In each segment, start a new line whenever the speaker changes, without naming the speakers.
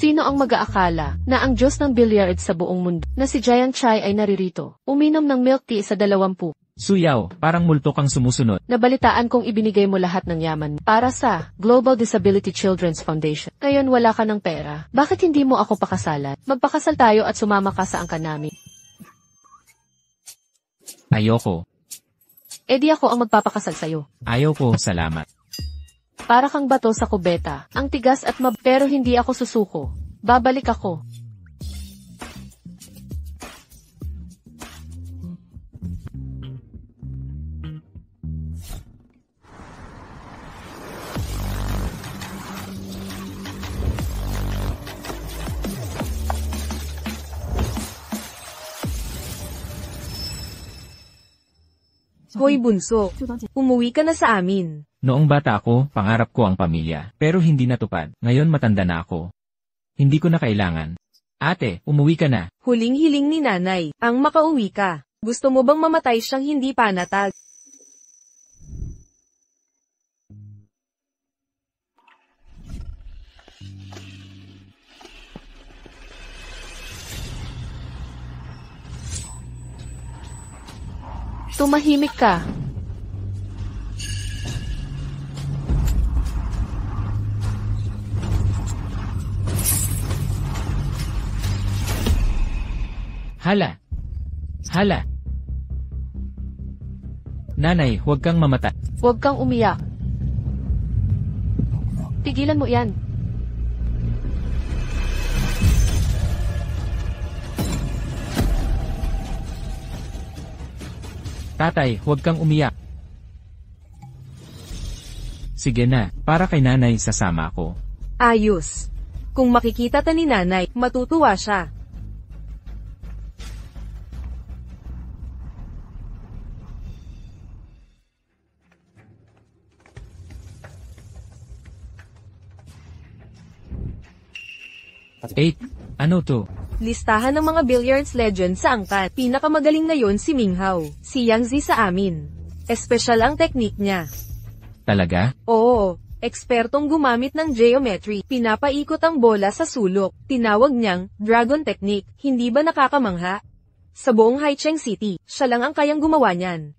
Sino ang mag-aakala na ang Diyos ng billiards sa buong mundo na si Giant Chai ay naririto? Uminom ng milk tea sa 20.
Suyaw, parang multo kang sumusunod.
Nabalitaan kong ibinigay mo lahat ng yaman para sa Global Disability Children's Foundation. Ngayon wala ka ng pera. Bakit hindi mo ako pakasalan? Magpakasal tayo at sumama ka sa angkan namin.
Ayoko.
E di ako ang magpapakasal sa'yo.
Ayaw ko, salamat.
Para kang bato sa kubeta. Ang tigas at pero hindi ako susuko. Babalik ako.
Hoy bunso, umuwi ka na sa amin.
Noong bata ako, pangarap ko ang pamilya. Pero hindi natupad. Ngayon matanda na ako. Hindi ko na kailangan. Ate, umuwi ka na.
Huling hiling ni nanay, ang makauwi ka. Gusto mo bang mamatay siyang hindi panatag?
Tumahimik ka.
Hala! Hala! Nanay, huwag kang mamatay.
Huwag kang umiyak. Tigilan mo yan.
Tatay, huwag kang umiyak. Sige na, para kay nanay sasama ako.
Ayos. Kung makikita ta ni nanay, matutuwa siya.
Ano to?
Listahan ng mga billiards legend sa angkan. Pinakamagaling ngayon si Ming Hao. Si Yang Zi sa amin. Espesyal ang teknik niya.
Talaga?
Oo. Ekspertong gumamit ng geometry. Pinapaikot ang bola sa sulok. Tinawag niyang Dragon Technique. Hindi ba nakakamangha? Sa buong Haicheng City, siya lang ang kayang gumawa niyan.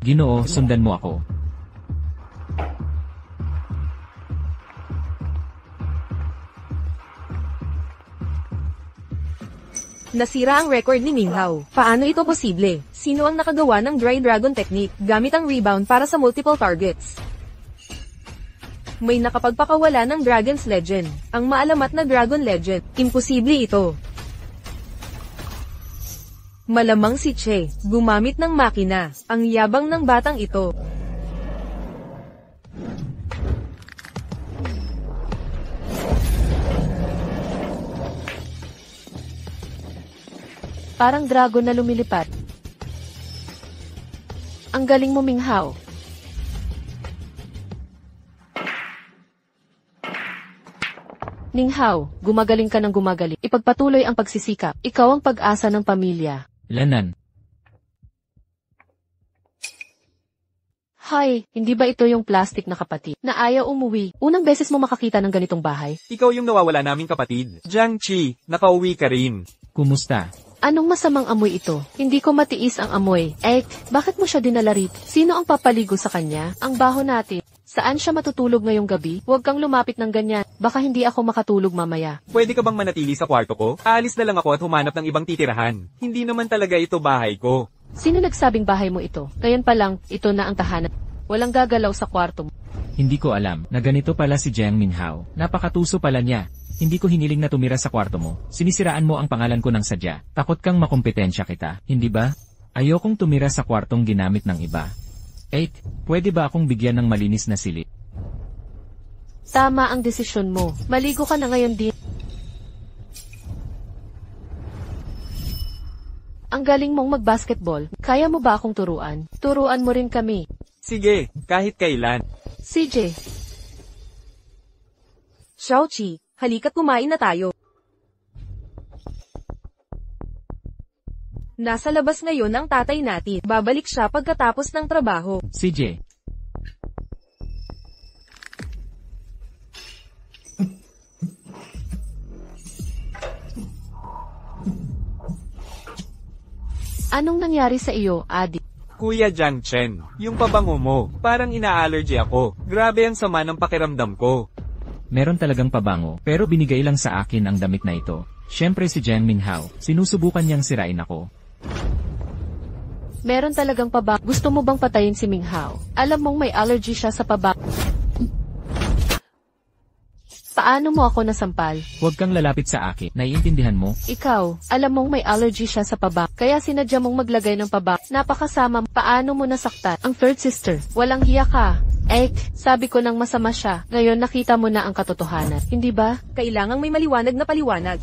Ginoo, sundan mo ako.
Nasira ang record ni Ming Hao. Paano ito posible? Sino ang nakagawa ng Dry Dragon Technique gamit ang rebound para sa multiple targets? May nakapagpakawala ng Dragon's Legend, ang maalamat na Dragon Legend. Imposible ito. Malamang si Che, gumamit ng makina, ang yabang ng batang ito.
Parang dragon na lumilipad. Ang galing mo, Ming Hao. Ming Hao, gumagaling ka ng gumagaling. Ipagpatuloy ang pagsisikap. Ikaw ang pag-asa ng pamilya.
Lanan.
Hay, hindi ba ito yung plastic na kapatid na ayaw umuwi? Unang beses mo makakita ng ganitong bahay?
Ikaw yung nawawala naming kapatid. Jiang Chi, nakauwi ka rin.
Kumusta?
Anong masamang amoy ito? Hindi ko matiis ang amoy. Bakit mo siya dinala rito? Sino ang papaligo sa kanya? Ang baho natin. Saan siya matutulog ngayong gabi? Huwag kang lumapit ng ganyan. Baka hindi ako makatulog mamaya.
Pwede ka bang manatili sa kwarto ko? Aalis na lang ako at humanap ng ibang titirahan. Hindi naman talaga ito bahay ko.
Sino nagsabing bahay mo ito? Ngayon pa lang, ito na ang tahanan. Walang gagalaw sa kwarto mo.
Hindi ko alam na ganito pala si Jiang Minhao. Napakatuso pala niya. Hindi ko hiniling na tumira sa kwarto mo. Sinisiraan mo ang pangalan ko ng sadya. Takot kang makumpetensya kita, hindi ba? Ayokong tumira sa kwartong ginamit ng iba. Pwede ba akong bigyan ng malinis na silid?
Tama ang desisyon mo. Maligo ka na ngayon din. Ang galing mong mag-basketball. Kaya mo ba akong turuan? Turuan mo rin kami.
Sige, kahit kailan.
CJ,
Xiaoqi, halika't kumain na tayo. Nasa labas ngayon ang tatay natin. Babalik siya pagkatapos ng trabaho.
CJ,
anong nangyari sa iyo, Adi?
Kuya Jiang Chen, yung pabango mo, parang ina-allergy ako. Grabe ang sama ng pakiramdam ko.
meron talagang pabango, pero binigay lang sa akin ang damit na ito. Siyempre si Jiang Minhao, sinusubukan niyang sirain ako.
Meron talagang pabak. Gusto mo bang patayin si Minghao? Alam mong may allergy siya sa pabak. Paano mo ako nasampal?
Huwag kang lalapit sa akin, naiintindihan mo?
Ikaw, alam mong may allergy siya sa pabak, kaya sinadya mong maglagay ng pabak. Napakasama, paano mo nasaktan? Ang third sister, walang hiya ka. Sabi ko nang masama siya, ngayon nakita mo na ang katotohanan, hindi ba?
Kailangang may maliwanag na paliwanag.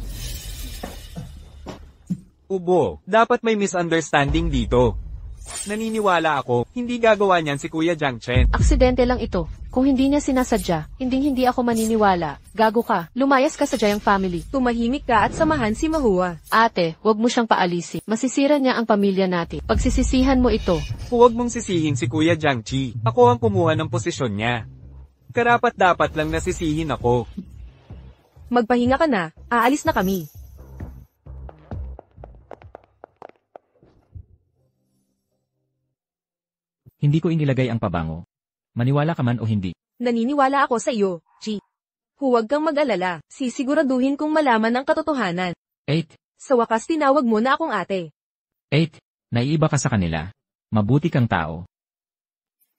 Ubo, dapat may misunderstanding dito. Naniniwala ako, hindi gagawa niyan si Kuya Jiang Chen.
Aksidente lang ito. Kung hindi niya sinasadya, hindi ako maniniwala. Gago ka, lumayas ka sa Jiang family.
Tumahimik ka at samahan si Mahua.
Ate, wag mo siyang paalisin. Masisira niya ang pamilya natin. Pagsisisihan mo ito.
Huwag mong sisihin si Kuya Jiang Chi. Ako ang kumuha ng posisyon niya. Karapat-dapat lang nasisihin ako.
Magpahinga ka na, aalis na kami.
Hindi ko inilagay ang pabango. Maniwala ka man o hindi.
Naniniwala ako sa iyo, Chi. Huwag kang mag-alala, sisiguraduhin kong malaman ang katotohanan.
8.
Sa wakas tinawag mo na akong ate.
8. Naiiba ka sa kanila. Mabuti kang tao.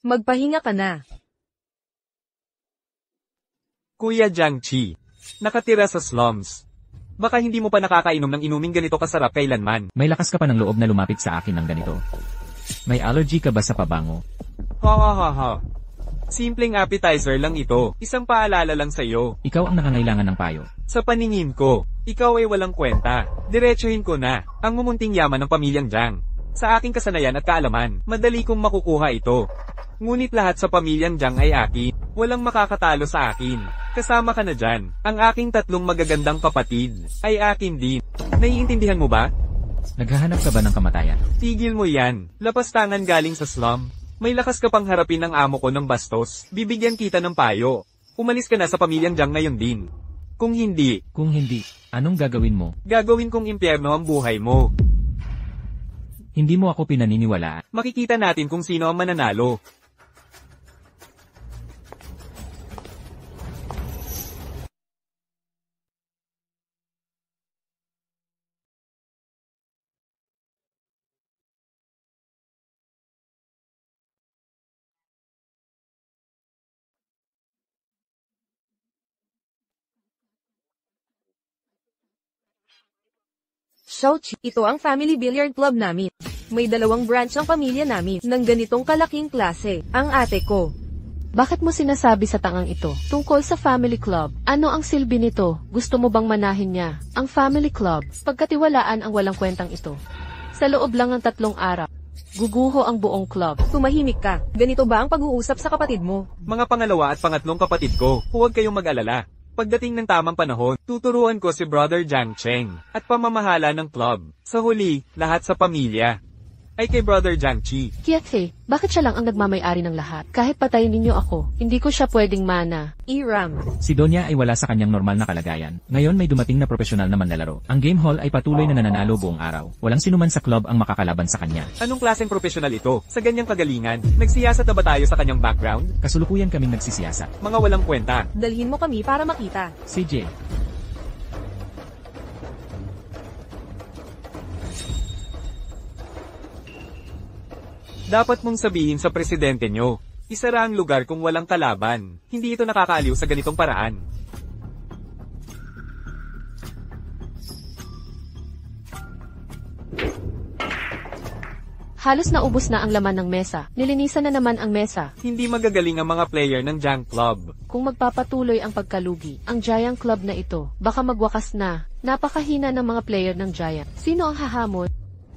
Magpahinga ka na.
Kuya Jiang Chi, nakatira sa slums. Baka hindi mo pa nakakainom ng inuming ganito kasarap kailanman.
May lakas ka pa ng loob na lumapit sa akin ng ganito. May allergy ka ba sa pabango?
Ha. Simpleng appetizer lang ito. Isang paalala lang sa iyo.
Ikaw ang nangangailangan ng payo.
Sa paningin ko, ikaw ay walang kwenta. Diretsuhin ko na, ang mumunting yaman ng pamilyang Jiang. Sa aking kasanayan at kaalaman, madali kong makukuha ito. Ngunit lahat sa pamilyang Jiang ay akin. Walang makakatalo sa akin. Kasama ka na dyan. Ang aking 3 magagandang kapatid ay akin din. Naiintindihan mo ba?
Naghahanap ka ba ng kamatayan?
Tigil mo yan. Lapastangan galing sa slum. May lakas ka pang harapin ng amo ko ng bastos. Bibigyan kita ng payo. Umalis ka na sa pamilyang Jiang ngayon din. Kung hindi,
Anong gagawin mo?
gagawin kong impyerno ang buhay mo.
Hindi mo ako pinaniniwalaan.
Makikita natin kung sino ang mananalo.
Xiaoqi, ito ang family billiard club namin. May 2 branch ang pamilya namin ng ganitong kalaking klase. Ang ate ko.
Bakit mo sinasabi sa tangang ito? Tungkol sa family club, ano ang silbi nito? Gusto mo bang manahin niya? Ang family club, pagkatiwalaan ang walang kwentang ito. Sa loob lang ng 3 araw, guguho ang buong club.
Tumahimik ka. Ganito ba ang pag-uusap sa kapatid mo?
Mga pangalawa at pangatlong kapatid ko, huwag kayong mag-alala. Pagdating ng tamang panahon, tuturuan ko si Brother Jiang Cheng at pamamahala ng club. Sa huli, lahat sa pamilya ay kay Brother Jiang Chi.
Kiatse, bakit siya lang ang nagmamay-ari ng lahat? Kahit patayin ninyo ako, hindi ko siya pwedeng mana.
Iram.
Si Donya ay wala sa kanyang normal na kalagayan. Ngayon may dumating na profesional na manlalaro. Ang game hall ay patuloy na nananalo buong araw. Walang sinuman sa club ang makakalaban sa kanya.
Anong klaseng profesional ito? Sa ganyang kagalingan, nagsiyasat na ba tayo sa kanyang background?
Kasulukuyan kaming nagsisiyasat.
Mga walang kwenta.
Dalhin mo kami para makita.
CJ,
Dapat mong sabihin sa presidente nyo, isara ang lugar kung walang kalaban. Hindi ito nakakaaliw sa ganitong paraan.
Halos naubos na ang laman ng mesa. Nilinisan na naman ang mesa.
Hindi magagaling ang mga player ng Junk Club.
Kung magpapatuloy ang pagkalugi, ang Giant Club na ito, baka magwakas na. Napakahina ng mga player ng Giant. Sino ang hahamon?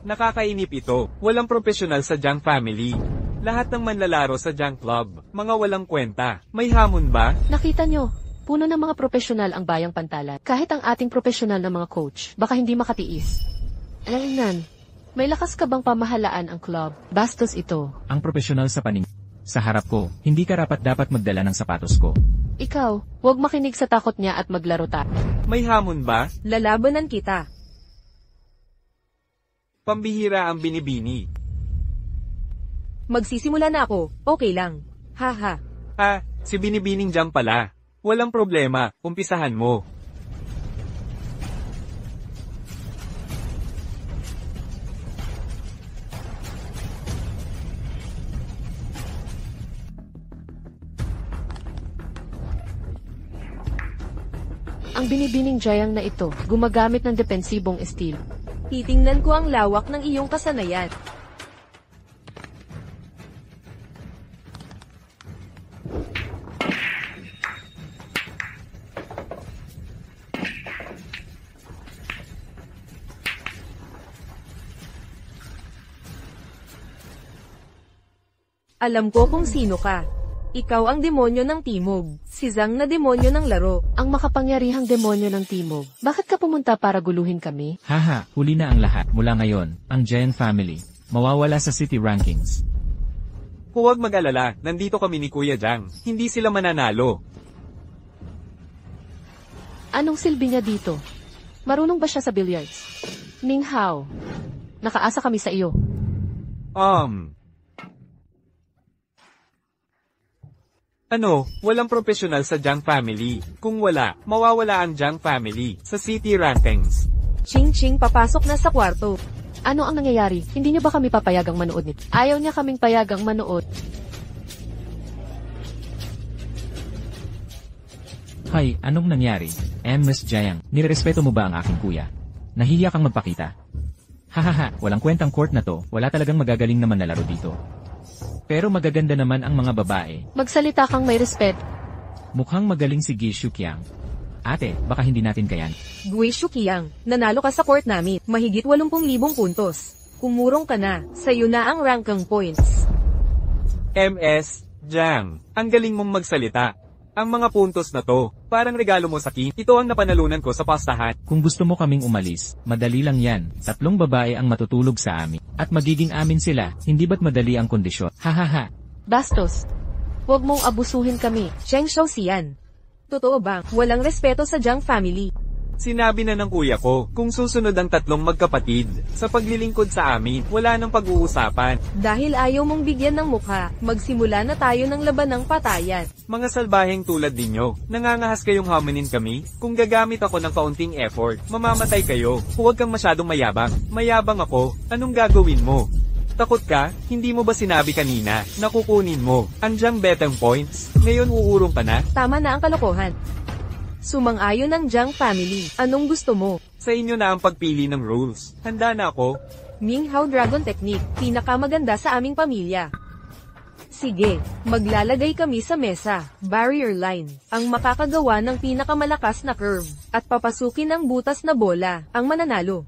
Nakakainip ito. Walang profesional sa Junk Family. Lahat ng manlalaro sa Junk Club, mga walang kwenta. May hamon ba?
Nakita nyo, puno ng mga profesional ang bayang pantalan. Kahit ang ating profesional na mga coach, baka hindi makatiis. Alangan, may lakas ka bang pamahalaan ang club? Bastos ito.
Ang profesional sa paning. Sa harap ko, hindi ka dapat magdala ng sapatos ko.
Ikaw, huwag makinig sa takot niya at maglaro ta.
May hamon ba?
Lalabanan kita.
Pambihira ang binibini.
Magsisimula na ako, okay lang. Haha.
Si Binibining Jang pala. Walang problema, umpisahan mo.
Ang binibining Giant na ito, gumagamit ng depensibong estilo.
Titingnan ko ang lawak ng iyong kasanayan. Alam ko kung sino ka. Ikaw ang demonyo ng timog, si Zhang na demonyo ng laro.
Ang makapangyarihang demonyo ng timog. Bakit ka pumunta para guluhin kami?
Haha, huli na ang lahat. Mula ngayon, ang Giant Family, mawawala sa city rankings.
Huwag mag-alala, nandito kami ni Kuya Jang. Hindi sila mananalo.
Anong silbi niya dito? Marunong ba siya sa billiards? Ming Hao, nakaasa kami sa iyo.
Walang profesional sa Jang Family. Kung wala, mawawala ang Jang Family sa city rankings.
Ching-ching papasok na sa kwarto.
Ano ang nangyayari? Hindi niyo ba kami papayagang manood nito? Ayaw niya kaming payagang manood.
Hay, anong nangyari? Miss Jiang, nirerespeto mo ba ang aking kuya? Nahihiya kang magpakita? Hahaha, walang kwentang court na to, wala talagang magagaling na manlalaro dito. Pero magaganda naman ang mga babae.
Magsalita kang may respeto.
Mukhang magaling si Gi Shuqiang. Ate, baka hindi natin kayan.
Gui Shuqiang, nanalo ka sa court namin, mahigit 80,000 puntos. Kumurong ka na, sa'yo na ang ranking points.
MS Jang, ang galing mong magsalita. Ang mga puntos na to, parang regalo mo sa akin. Ito ang napanalunan ko sa pastahan.
Kung gusto mo kaming umalis, madali lang yan. 3 babae ang matutulog sa amin. At magiging amin sila, hindi ba't madali ang kondisyon? Hahaha.
Bastos. Huwag mong abusuhin kami.
Cheng Xiaoxian. Totoo bang walang respeto sa Jiang family?
Sinabi na ng kuya ko, kung susunod ang 3 magkapatid, sa paglilingkod sa amin, wala nang pag-uusapan.
Dahil ayaw mong bigyan ng mukha, magsimula na tayo ng labanang patayan.
Mga salbaheng tulad ninyo, nangangahas kayong hamunin kami, kung gagamit ako ng kaunting effort, mamamatay kayo. Huwag kang masyadong mayabang. Mayabang ako, anong gagawin mo? Takot ka? Hindi mo ba sinabi kanina, na kukunin mo, ang Jiang betting points? Ngayon uurong ka na?
Tama na ang kalokohan. Sumang-ayon ng Jiang family. Anong gusto mo?
Sa inyo na ang pagpili ng rules. Handa na ako.
Ming Hao Dragon Technique, pinakamaganda sa aming pamilya. Sige, maglalagay kami sa mesa, barrier line, ang makakagawa ng pinakamalakas na curve, at papasukin ang butas na bola, ang mananalo.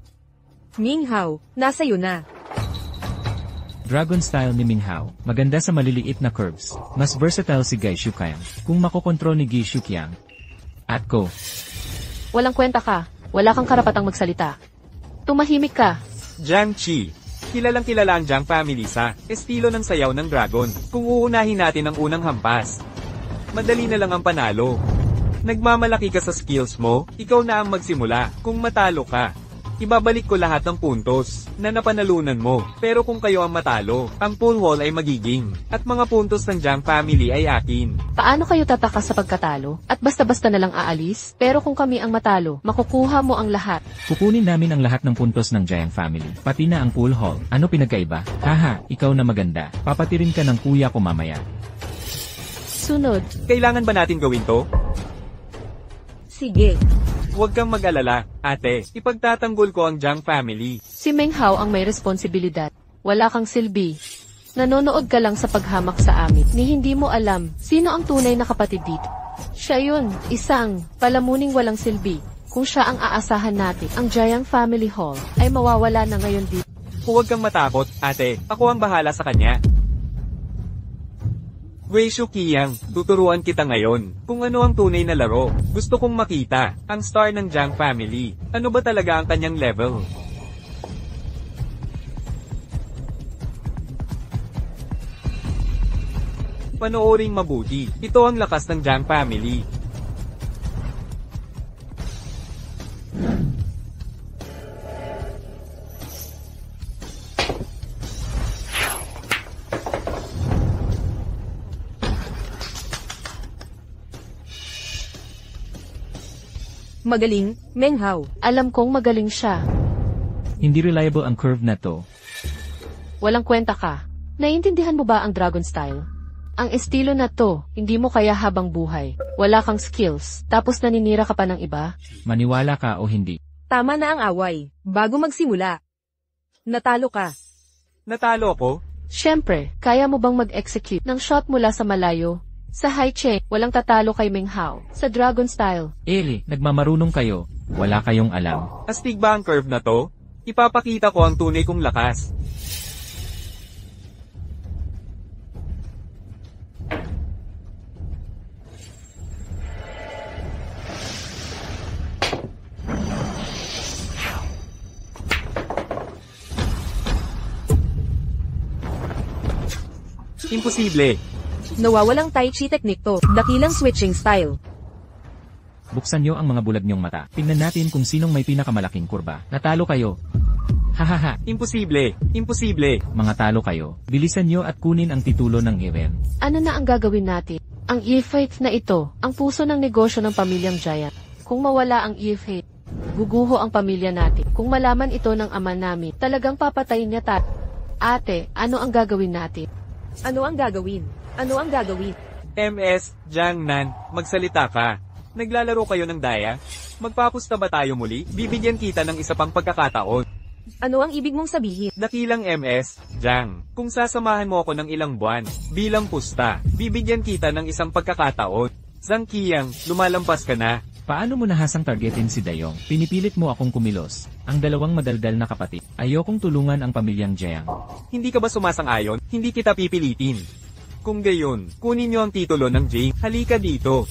Ming Hao, nasa iyo na.
Dragon style ni Ming Hao, maganda sa maliliit na curves. Mas versatile si Gi Shuqiang. Kung makokontrol ni Gi Shuqiang. At ko.
Walang kwenta ka. Wala kang karapatang magsalita. Tumahimik ka.
Jiang Qi. Kilalang kilala ang Jiang family sa estilo ng sayaw ng dragon. Kung uunahin natin ang unang hampas, madali na lang ang panalo. Nagmamalaki ka sa skills mo, ikaw na ang magsimula. Kung matalo ka, ibabalik ko lahat ng puntos na napanalunan mo. Pero kung kayo ang matalo, ang pool hall ay magiging, at mga puntos ng Jiang family ay akin.
Paano kayo tatakas sa pagkatalo? At basta-basta na lang aalis? Pero kung kami ang matalo, makukuha mo ang lahat.
Kukunin namin ang lahat ng puntos ng Giant family, pati na ang pool hall. Ano pinagkaiba? Haha, ikaw na maganda. Papatirin ka ng kuya ko mamaya.
Sunod.
Kailangan ba natin gawin to?
Sige.
Huwag kang mag-alala, ate. Ipagtatanggol ko ang Jiang family.
Si Meng Hao ang may responsibilidad. Wala kang silbi. Nanonood ka lang sa paghamak sa amin, ni hindi mo alam sino ang tunay na kapatid dito. Siya yun, isang palamuning walang silbi. Kung siya ang aasahan natin, ang Jiang Family Hall ay mawawala na ngayon dito.
Huwag kang matakot, ate. Ako ang bahala sa kanya. Wei Shu Qiang, tuturuan kita ngayon kung ano ang tunay na laro. Gusto kong makita ang star ng Jiang family. Ano ba talaga ang kanyang level? Panooring mabuti. Ito ang lakas ng Jiang family.
Magaling, Meng Hao.
Alam kong magaling siya.
Hindi reliable ang curve na to.
Walang kwenta ka. Naiintindihan mo ba ang Dragon Style? Ang estilo na to, hindi mo kaya habang buhay. Wala kang skills, tapos naninira ka pa ng iba?
Maniwala ka o hindi.
Tama na ang away. Bago magsimula. Natalo ka.
Natalo ko?
Siyempre, kaya mo bang mag-execute ng shot mula sa malayo? Sa high chain, walang tatalo kay Meng Hao. Sa Dragon Style,
Nagmamarunong kayo. Wala kayong alam.
Astig ba ang curve na to? Ipapakita ko ang tunay kong lakas. Imposible.
Nawawalang Tai Chi technique to. Dakilang switching style.
Buksan nyo ang mga bulag nyong mata. Tingnan natin kung sinong may pinakamalaking kurba. Natalo kayo. Hahaha.
Imposible. Imposible.
Mga talo kayo. Bilisan nyo at kunin ang titulo ng event.
ano na ang gagawin natin? Ang e-faith na ito, ang puso ng negosyo ng pamilyang Giant. Kung mawala ang e-faith, guguho ang pamilya natin. Kung malaman ito ng ama namin, talagang papatayin niya tayo. Ate, ano ang gagawin natin?
Ano ang gagawin? Ano ang gagawin?
MS, Jiang Nan, magsalita ka. Naglalaro kayo ng daya? Magpapusta ba tayo muli? Bibigyan kita ng isa pang pagkakataon.
Ano ang ibig mong sabihin?
Dakilang MS, Jiang. Kung sasamahan mo ako ng ilang buwan, bilang pusta, bibigyan kita ng isang pagkakataon. Zhang Qiang, lumalampas ka na.
Paano mo nahasang targetin si Dayong? Pinipilit mo akong kumilos. Ang dalawang madaldal na kapatid. Ayokong tulungan ang pamilyang Jiang.
Hindi ka ba sumasang-ayon? Hindi kita pipilitin. Kung gayon, kunin niyo ang titulo ng Jing. Halika dito.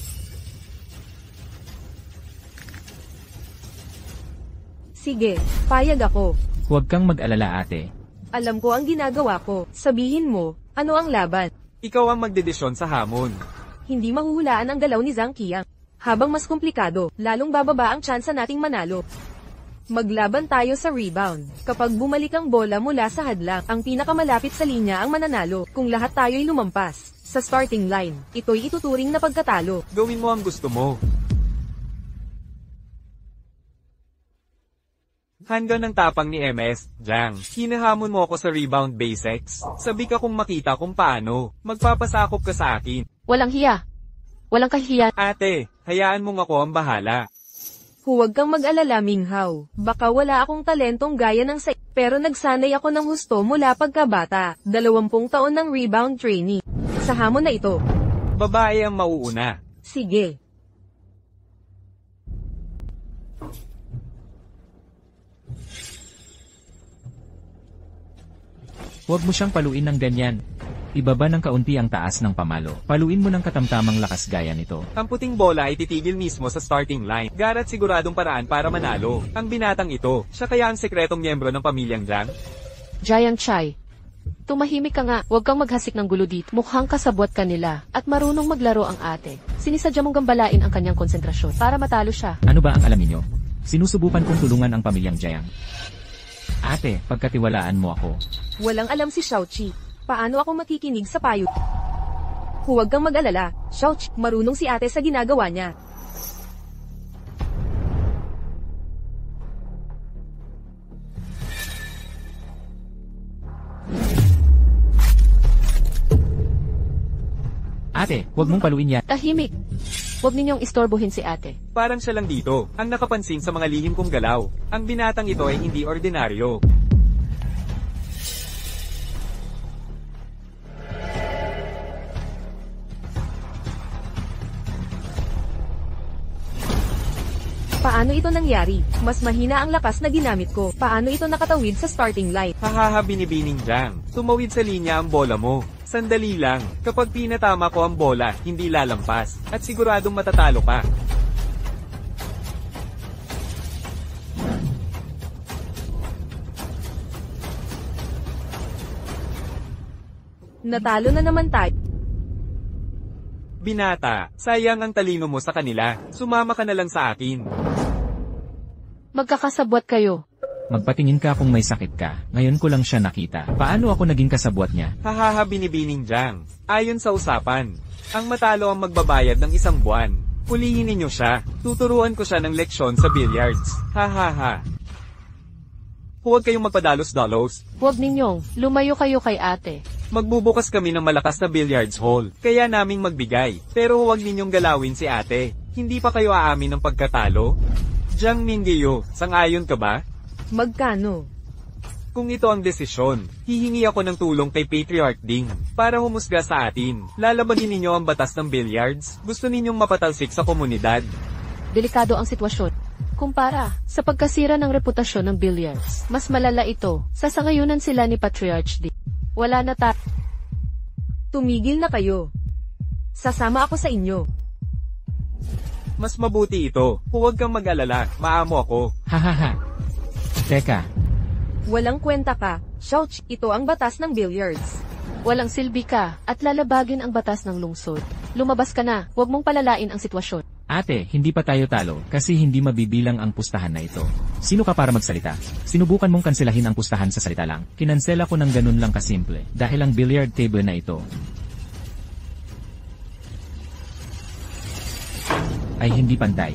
Sige, payag ako.
Huwag kang mag-alala ate.
Alam ko ang ginagawa ko. Sabihin mo, ano ang laban?
Ikaw ang magdedesisyon sa hamon.
Hindi mahuhulaan ang galaw ni Zhang Qiang. Habang mas komplikado, lalong bababa ang tsansa nating manalo. Maglaban tayo sa rebound. Kapag bumalik ang bola mula sa hadlang, ang pinakamalapit sa linya ang mananalo. Kung lahat tayo'y lumampas sa starting line, ito'y ituturing na pagkatalo.
Gawin mo ang gusto mo. Hanggang ng tapang ni MS, Jiang. Hinahamon mo ako sa rebound basics. Sabi ka kung makita kung paano. Magpapasakop ka sa akin.
Walang hiya. Walang kahiyan.
Ate, hayaan mong ako ang bahala.
Huwag kang mag-alala, Meng Hao. Baka wala akong talentong gaya ng sa pero nagsanay ako ng husto mula pagkabata. 20 taon ng rebound trainee. Sa hamon na ito.
Babae ang mauuna.
Sige.
Huwag mo siyang paluin ng ganyan. Ibaba ng kaunti ang taas ng pamalo. Paluin mo ng katamtamang lakas gaya nito.
Ang puting bola ay titigil mismo sa starting line. Garat siguradong paraan para manalo. Ang binatang ito, siya kaya ang sekretong miyembro ng pamilyang Jiang?
Jiang Chai. Tumahimik ka nga, huwag kang maghasik ng gulo dito. Mukhang kasabwat ka nila, at marunong maglaro ang ate. Sinisadya mong gambalain ang kanyang konsentrasyon para matalo siya.
Ano ba ang alamin nyo? Sinusubukan kong tulungan ang pamilyang Jiang. Ate, pagkatiwalaan mo ako.
Walang alam si Xiaoqi. Paano ako makikinig sa payo? Huwag kang mag-alala, Xiaoqi. Marunong si ate sa ginagawa niya.
Ate, huwag mong paluin yan.
Tahimik. Huwag ninyong istorbohin si ate.
Parang siya lang dito, ang nakapansin sa mga lihim kong galaw. Ang binatang ito ay hindi ordinaryo.
Paano ito nangyari? Mas mahina ang lakas na ginamit ko. Paano ito nakatawid sa starting line?
Hahaha binibining Jang. Tumawid sa linya ang bola mo. Sandali lang. Kapag pinatama ko ang bola, hindi lalampas. At siguradong matatalo ka.
Natalo na naman tayo.
Binata, sayang ang talino mo sa kanila. Sumama ka na lang sa akin.
Magkakasabwat kayo.
Magpatingin ka kung may sakit ka. Ngayon ko lang siya nakita. Paano ako naging kasabwat niya?
Hahaha binibining Jang. Ayon sa usapan, ang matalo ang magbabayad ng 1 buwan. Pulihin ninyo siya. Tuturuan ko siya ng leksyon sa billiards. Hahaha. Huwag kayong magpadalos-dalos.
Huwag ninyong, lumayo kayo kay ate.
Magbubukas kami ng malakas na billiards hall. Kaya naming magbigay. Pero huwag ninyong galawin si ate. Hindi pa kayo aamin ng pagkatalo? Jang Mingyo, sang-ayon ka ba?
Magkano?
Kung ito ang desisyon, hihingi ako ng tulong kay Patriarch Ding para humusga sa atin. Lalabagin ninyo ang batas ng billiards. Gusto ninyong mapatalsik sa komunidad.
Delikado ang sitwasyon. Kumpara sa pagkasira ng reputasyon ng billiards, mas malala ito. Sasangayunan sila ni Patriarch D. Wala na
Tumigil na kayo. Sasama ako sa inyo.
Mas mabuti ito. Huwag kang mag-alala. Maamo ako.
Hahaha. Teka,
Walang kwenta ka. Shouch, ito ang batas ng billiards.
Walang silbi ka, at lalabagin ang batas ng lungsod. Lumabas ka na, huwag mong palalain ang sitwasyon.
ate, hindi pa tayo talo kasi hindi mabibilang ang pustahan na ito. Sino ka para magsalita? Sinubukan mong kanselahin ang pustahan sa salita lang. Kinansela ko ng ganun lang kasimple dahil ang billiard table na ito ay hindi pantay.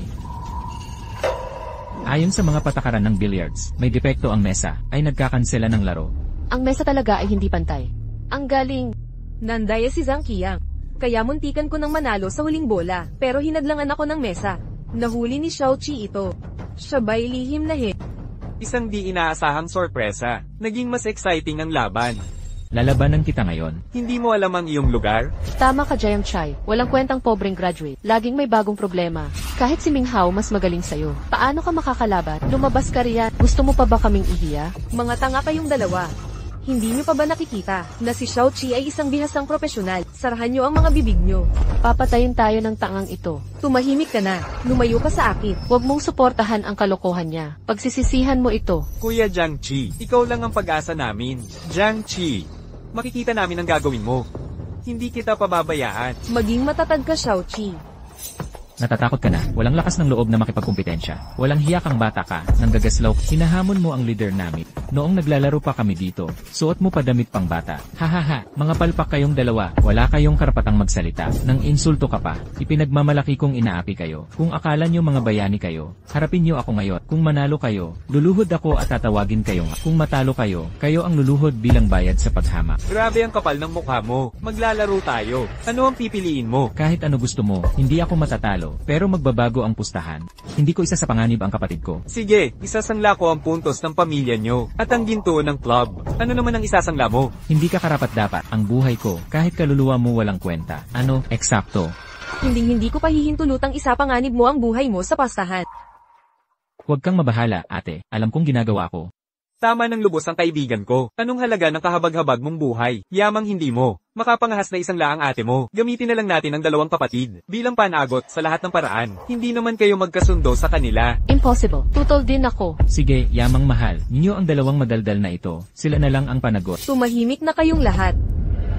Ayon sa mga patakaran ng billiards, may depekto ang mesa ay nagkakansela ng laro.
Ang mesa talaga ay hindi pantay. Ang galing.
Nandaya si Zhang Qiang. Kaya muntikan ko ng manalo sa huling bola, pero hinadlangan ako ng mesa. Nahuli ni Xiao Qi ito. Siya ba'y lihim na
Isang di inaasahang sorpresa. Naging mas exciting ang laban.
Lalabanan kita ngayon.
Hindi mo alam ang iyong lugar?
Tama ka, Jiang Chai. Walang kwentang pobreng graduate. Laging may bagong problema. Kahit si Ming Hao mas magaling sa'yo. Paano ka makakalaban? Lumabas ka riyan. Gusto mo pa ba kaming ihiya?
Mga tanga kayong dalawa. Hindi niyo pa ba nakikita na si Xiao Qi ay isang bihasang profesional? Sarahan niyo ang mga bibig niyo.
Papatayin tayo ng tangang ito.
Tumahimik ka na. Lumayo ka sa akin.
Huwag mong suportahan ang kalokohan niya. Pagsisisihan mo ito.
Kuya Jiang Qi, ikaw lang ang pag-asa namin. Jiang Qi, makikita namin ang gagawin mo. Hindi kita pababayaan.
Maging matatag ka, Xiao Qi.
Natatakot ka na, walang lakas ng loob na makipagkumpetensya. Walang hiya kang bata ka, nang gagaslaw, hinahamon mo ang leader namin. Noong naglalaro pa kami dito, suot mo pa damit pang bata. Hahaha, mga palpak kayong dalawa, wala kayong karapatang magsalita. Nang insulto ka pa, ipinagmamalaki kong inaapi kayo. Kung akala nyo mga bayani kayo, harapin nyo ako ngayon. Kung manalo kayo, luluhod ako at tatawagin kayo nga. Kung matalo kayo, kayo ang luluhod bilang bayad sa paghamak.
Grabe ang kapal ng mukha mo. Maglalaro tayo. Ano ang pipiliin mo?
Kahit ano gusto mo, hindi ako matatalo. Pero magbabago ang pustahan. Hindi ko isa sa panganib ang kapatid ko.
Sige, isasangla ko ang puntos ng pamilya nyo at ang ginto ng club. Ano naman ang isasangla mo?
Hindi ka karapat-dapat. Ang buhay ko, kahit kaluluwa mo walang kwenta. Ano, eksakto.
Hindi ko pahihintulutang isa panganib mo ang buhay mo sa pastahan.
Huwag kang mabahala, ate. Alam kong ginagawa ko.
Tama ng lubos ang kaibigan ko. Anong halaga ng kahabag-habag mong buhay? Yamang hindi mo. Makapangahas na isang ate mo. Gamitin na lang natin ang dalawang kapatid bilang panagot sa lahat ng paraan. Hindi naman kayo magkasundo sa kanila.
Impossible. Tutol din ako.
Sige, yamang mahal. Ninyo ang dalawang madaldal na ito. Sila na lang ang panagot.
Tumahimik na kayong lahat.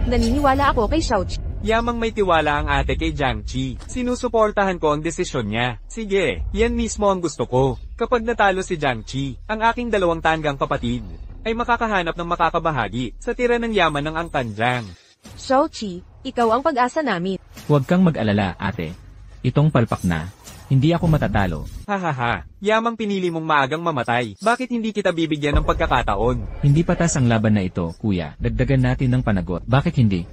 Naniniwala ako kay Xiao Qi.
Yamang may tiwala ang ate kay Jiang Qi. Sinusuportahan ko ang desisyon niya. Sige, yan mismo ang gusto ko. Kapag natalo si Jiang Qi, ang aking dalawang tanggang kapatid, ay makakahanap ng makakabahagi sa tira ng yaman ng Angkan Jiang.
Xiao Qi, ikaw ang pag-asa namin.
Huwag kang mag-alala, ate. Itong palpak na. Hindi ako matatalo.
Hahaha, yamang pinili mong maagang mamatay. Bakit hindi kita bibigyan ng pagkakataon?
Hindi patas ang laban na ito, kuya. Dagdagan natin ng panagot. Bakit hindi?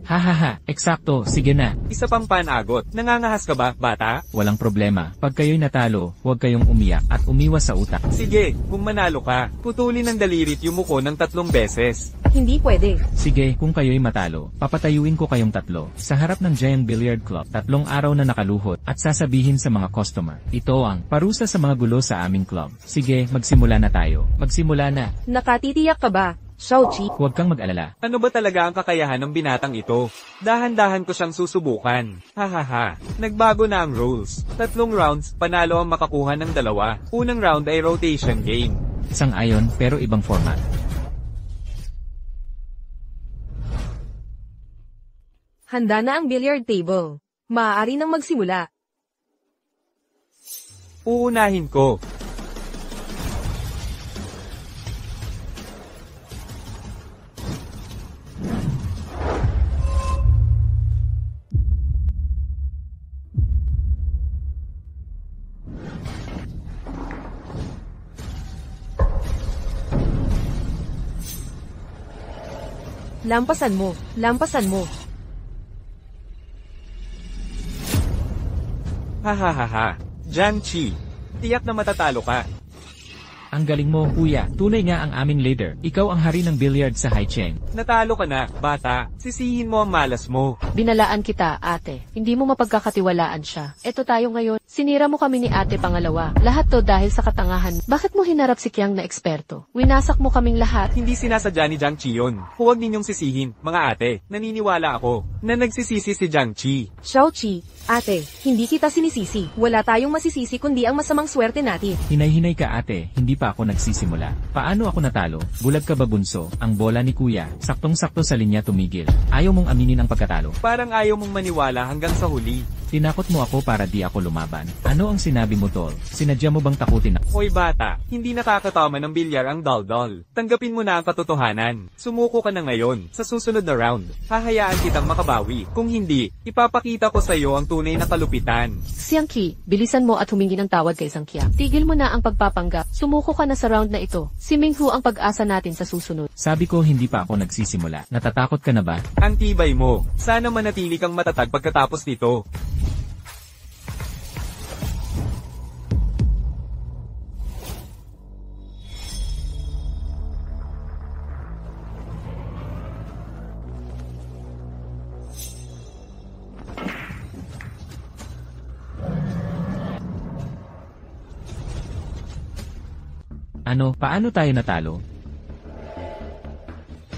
Hahaha, eksakto, sige na.
Isa pang panagot. Nangangahas ka ba, bata?
Walang problema. Pag kayo'y natalo, huwag kayong umiyak at umiwas sa utak.
Sige, kung manalo ka, putulin ng dalirit yung muko ng 3 beses.
Hindi pwede.
Sige, kung kayo'y matalo, papatayuin ko kayong tatlo sa harap ng Giant Billiard Club 3 araw na nakaluhot at sasabihin sa mga customer, ito ang parusa sa mga gulo sa aming club. Sige, magsimula na tayo. Magsimula na.
Nakatitiyak ka ba, Xiaoqi?
Huwag kang mag-alala.
Ano ba talaga ang kakayahan ng binatang ito? Dahan-dahan ko siyang susubukan. Hahaha. Nagbago na ang rules. 3 rounds, panalo ang makakuha ng 2. Unang round ay rotation game.
Sang-ayon, pero ibang format.
Handa na ang billiard table. Maaari nang magsimula.
Uunahin ko.
Lampasan mo. Lampasan mo.
Hahaha. Jiang Qi. Tiyak na matatalo ka.
Ang galing mo, kuya. Tunay nga ang aming leader. Ikaw ang hari ng billiard sa Haicheng.
Natalo ka na, bata. Sisihin mo ang malas mo.
Binalaan kita, ate. Hindi mo mapagkakatiwalaan siya. Eto tayo ngayon. Sinira mo kami ni ate pangalawa. Lahat to dahil sa katangahan. Bakit mo hinarap si Qiang na eksperto? Winasak mo kaming lahat.
Hindi sinasadya ni Jiang Qi yun. Huwag ninyong sisihin, mga ate. Naniniwala ako na nagsisisi si Jiang Qi.
Xiaoqi, ate, hindi kita sinisisi. Wala tayong masisisi kundi ang masamang swerte natin.
Hinay-hinay ka, ate. Hindi pa ako nagsisimula. Paano ako natalo? Bulag ka ba, bunso? Ang bola ni kuya, saktong-sakto sa linya tumigil. Ayaw mong aminin ang pagkatalo.
Parang ayaw mong maniwala hanggang sa huli.
Tinakot mo ako para di ako lumaban. Ano ang sinabi mo, tol? Sinadya mo bang takutin ako?
Hoy bata, hindi nakakatama ng bilyar ang daldal. Tanggapin mo na ang katotohanan. Sumuko ka na ngayon. Sa susunod na round, hahayaan kitang makabawi. Kung hindi, ipapakita ko sa iyo ang tunay na kalupitan.
Xiangqi, bilisan mo at humingi ng tawad kay Qiang. Tigil mo na ang pagpapanggap. Sumuko ka na sa round na ito. Si Minghu ang pag-asa natin sa susunod.
Sabi ko hindi pa ako nagsisimula. Natatakot ka na ba?
Ang tibay mo. Sana manatili kang matatag pagkatapos nito.
Ano, paano tayo natalo?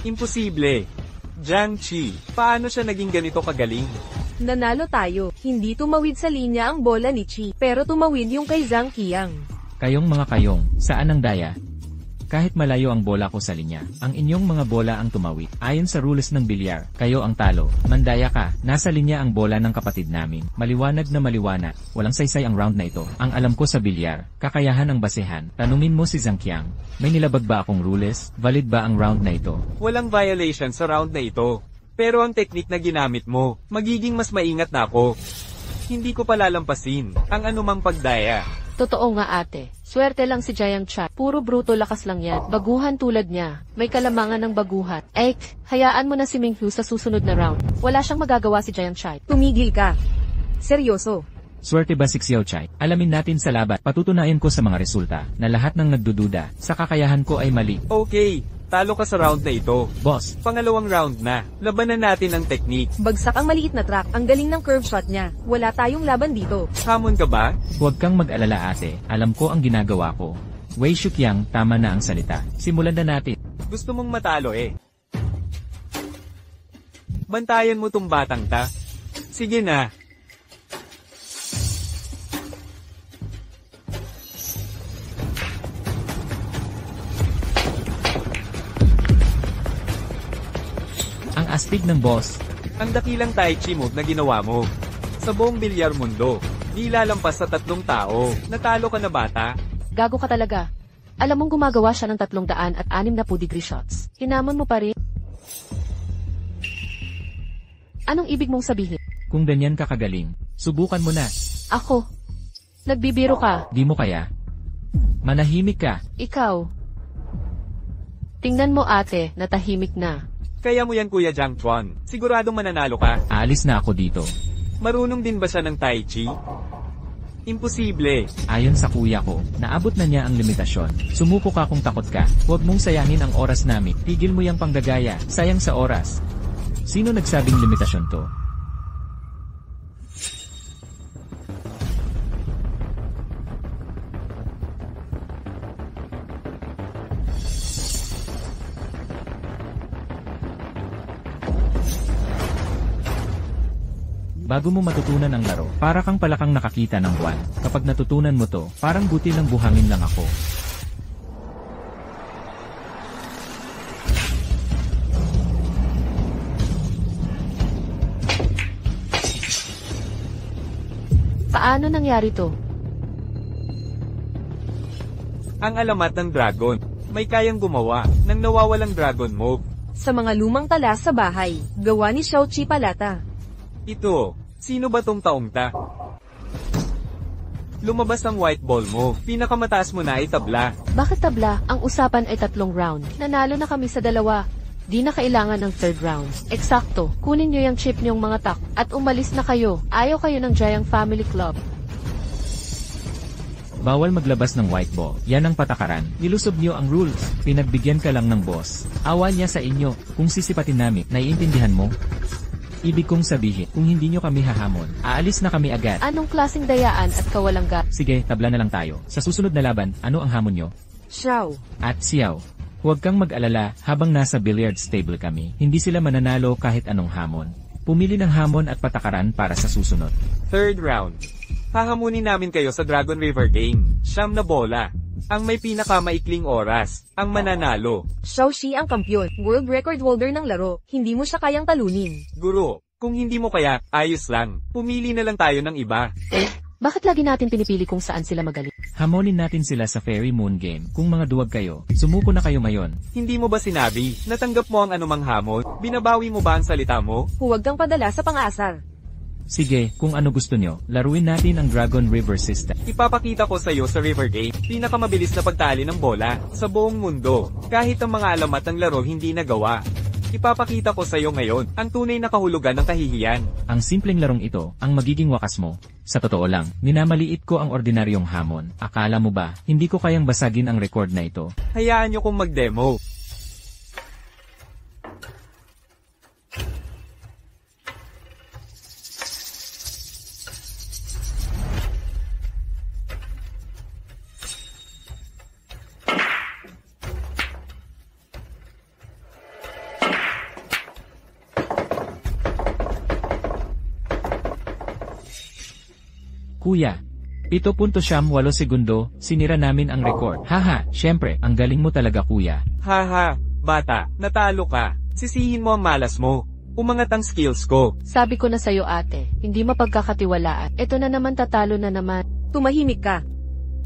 Imposible. Jiang Qi, paano siya naging ganito kagaling?
Nanalo tayo. Hindi tumawid sa linya ang bola ni Qi, pero tumawid yung kay Zhang Qiang.
Kayong mga kayong, saan ang daya? Kahit malayo ang bola ko sa linya, ang inyong mga bola ang tumawid. Ayon sa rules ng bilyar, kayo ang talo. Mandaya ka, nasa linya ang bola ng kapatid namin. Maliwanag na maliwanag, walang saysay ang round na ito. Ang alam ko sa bilyar, kakayahan ang basehan. Tanungin mo si Zhang Qiang, may nilabag ba akong rules? Valid ba ang round na ito?
Walang violation sa round na ito. Pero ang technique na ginamit mo, magiging mas maingat na ako. Hindi ko palalampasin ang anumang pagdaya.
Totoo nga, ate. Swerte lang si Jiang Qi. Puro bruto lakas lang yan. Baguhan tulad niya. May kalamangan ng baguhan. Hayaan mo na si Minghu sa susunod na round. Wala siyang magagawa si Jiang Qi.
Tumigil ka. Seryoso.
Swerte ba si Xiao Chai? Alamin natin sa laban. Patutunayan ko sa mga resulta na lahat ng nagdududa sa kakayahan ko ay mali.
Okay, talo ka sa round na ito.
Boss,
Pangalawang round na. Labanan natin ang technique.
Bagsak ang maliit na track. Ang galing ng curve shot niya. Wala tayong laban dito.
Hamon ka ba?
huwag kang mag-alala, ate. Alam ko ang ginagawa ko. Wei Shuqiang, tama na ang salita. Simulan na natin.
Gusto mong matalo eh. Bantayan mo tong batang ta. Sige na.
Ang astig ng boss.
Ang dakilang tai chi move na ginawa mo. Sa buong bilyar mundo, di lalampas sa 3 tao. Natalo ka na bata?
Gago ka talaga. Alam mong gumagawa siya ng 360 degree shots. Hinamon mo pa rin. Anong ibig mong sabihin?
Kung ganyan ka kagaling, subukan mo na.
Ako. Nagbibiro ka.
Di mo kaya? Manahimik ka.
Ikaw. Tingnan mo, ate, natahimik na.
Kaya mo yan Kuya Jiang Chuan. Siguradong mananalo ka.
Aalis na ako dito.
Marunong din ba siya ng tai chi? Imposible.
Ayon sa kuya ko, naabot na niya ang limitasyon. Sumuko ka kung takot ka. Huwag mong sayangin ang oras namin. Tigil mo yang panggagaya. Sayang sa oras. Sino nagsabing limitasyon to? Bago mo matutunan ang laro, para kang palakang nakakita ng buwan. Kapag natutunan mo to, parang butil ng buhangin lang ako.
Paano nangyari to?
Ang alamat ng dragon. May kayang gumawa ng nawawalang dragon move.
Sa mga lumang tala sa bahay, gawa ni Xiaoqi Palata.
Ito, sino ba tong taong ta? Lumabas ang white ball mo. Pinakamataas mo na ay tabla.
Bakit tabla? Ang usapan ay 3 round. Nanalo na kami sa 2. Di na kailangan ng 3rd round. Eksakto. Kunin nyo yung chip nyong mga tak at umalis na kayo. Ayaw kayo ng Giant Family Club.
Bawal maglabas ng white ball. Yan ang patakaran. Nilusob niyo ang rules. Pinagbigyan ka lang ng boss. Awa niya sa inyo. Kung sisipatin namin, naiintindihan mo? Ibig kong sabihin, kung hindi nyo kami hahamon, aalis na kami agad.
Anong klaseng dayaan at kawalang
Sige, tabla na lang tayo. Sa susunod na laban, ano ang hamon nyo?
Xiao.
At Xiao. Huwag kang mag-alala, habang nasa billiard stable kami, hindi sila mananalo kahit anong hamon. Pumili ng hamon at patakaran para sa susunod.
3rd round. Hahamunin namin kayo sa Dragon River Game. 9 na bola. Ang may pinakamaikling oras, ang mananalo.
Xiaoxi ang kampyon, world record holder ng laro, hindi mo siya kayang talunin.
Guro, kung hindi mo kaya, ayos lang. Pumili na lang tayo ng iba.
Bakit lagi natin pinipili kung saan sila magaling?
Hamonin natin sila sa Fairy Moon Game. Kung mga duwag kayo, sumuko na kayo ngayon.
Hindi mo ba sinabi, natanggap mo ang anumang hamon? Binabawi mo ba ang salita mo?
Huwag kang padala sa pang-asar.
Sige, kung ano gusto nyo, laruin natin ang Dragon River System.
Ipapakita ko sa iyo sa River Game, pinakamabilis na pagtali ng bola sa buong mundo. Kahit ang mga alamat ng laro hindi nagawa. Ipapakita ko sa iyo ngayon, ang tunay na kahulugan ng kahihiyan.
Ang simpleng larong ito, ang magiging wakas mo. Sa totoo lang, minamaliit ko ang ordinaryong hamon. Akala mo ba, hindi ko kayang basagin ang record na ito?
Hayaan nyo kong mag-demo.
Kuya, 7.8 segundo, sinira namin ang record. Haha, syempre, ang galing mo talaga kuya.
Haha, bata, natalo ka. Sisihin mo ang malas mo. Umangat ang skills ko.
Sabi ko na sa'yo ate, hindi mapagkakatiwalaan. Ito na naman tatalo na naman.
Tumahimik ka.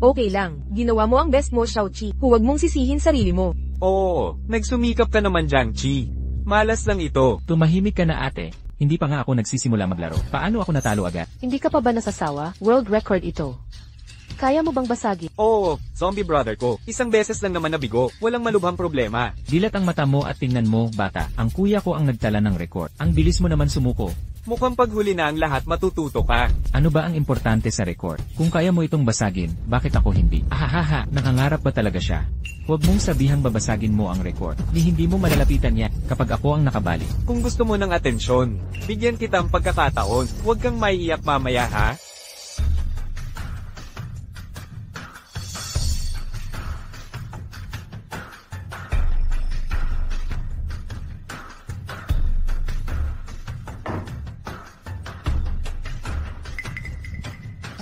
Okay lang, ginawa mo ang best mo, Xiaoqi. Huwag mong sisihin sarili mo.
Oo, nagsumikap ka naman, Jiang Chi. Malas lang ito.
Tumahimik ka na ate. Hindi pa nga ako nagsisimula maglaro. Paano ako natalo agad?
Hindi ka pa ba nasasawa? World record ito. Kaya mo bang basagin?
Oo, zombie brother ko. Isang beses lang naman nabigo. Walang malubhang problema.
Dilat ang mata mo at tingnan mo, bata. Ang kuya ko ang nagtala ng record. Ang bilis mo naman sumuko.
Mukhang paghuli na ang lahat matututo ka.
Ano ba ang importante sa record? Kung kaya mo itong basagin, bakit ako hindi? Ahahaha, nangangarap ba talaga siya? Huwag mong sabihang babasagin mo ang record. Ni hindi mo malalapitan niya kapag ako ang nakabali.
Kung gusto mo ng atensyon, bigyan kita ang pagkakataon. Huwag kang maiiyak mamaya ha.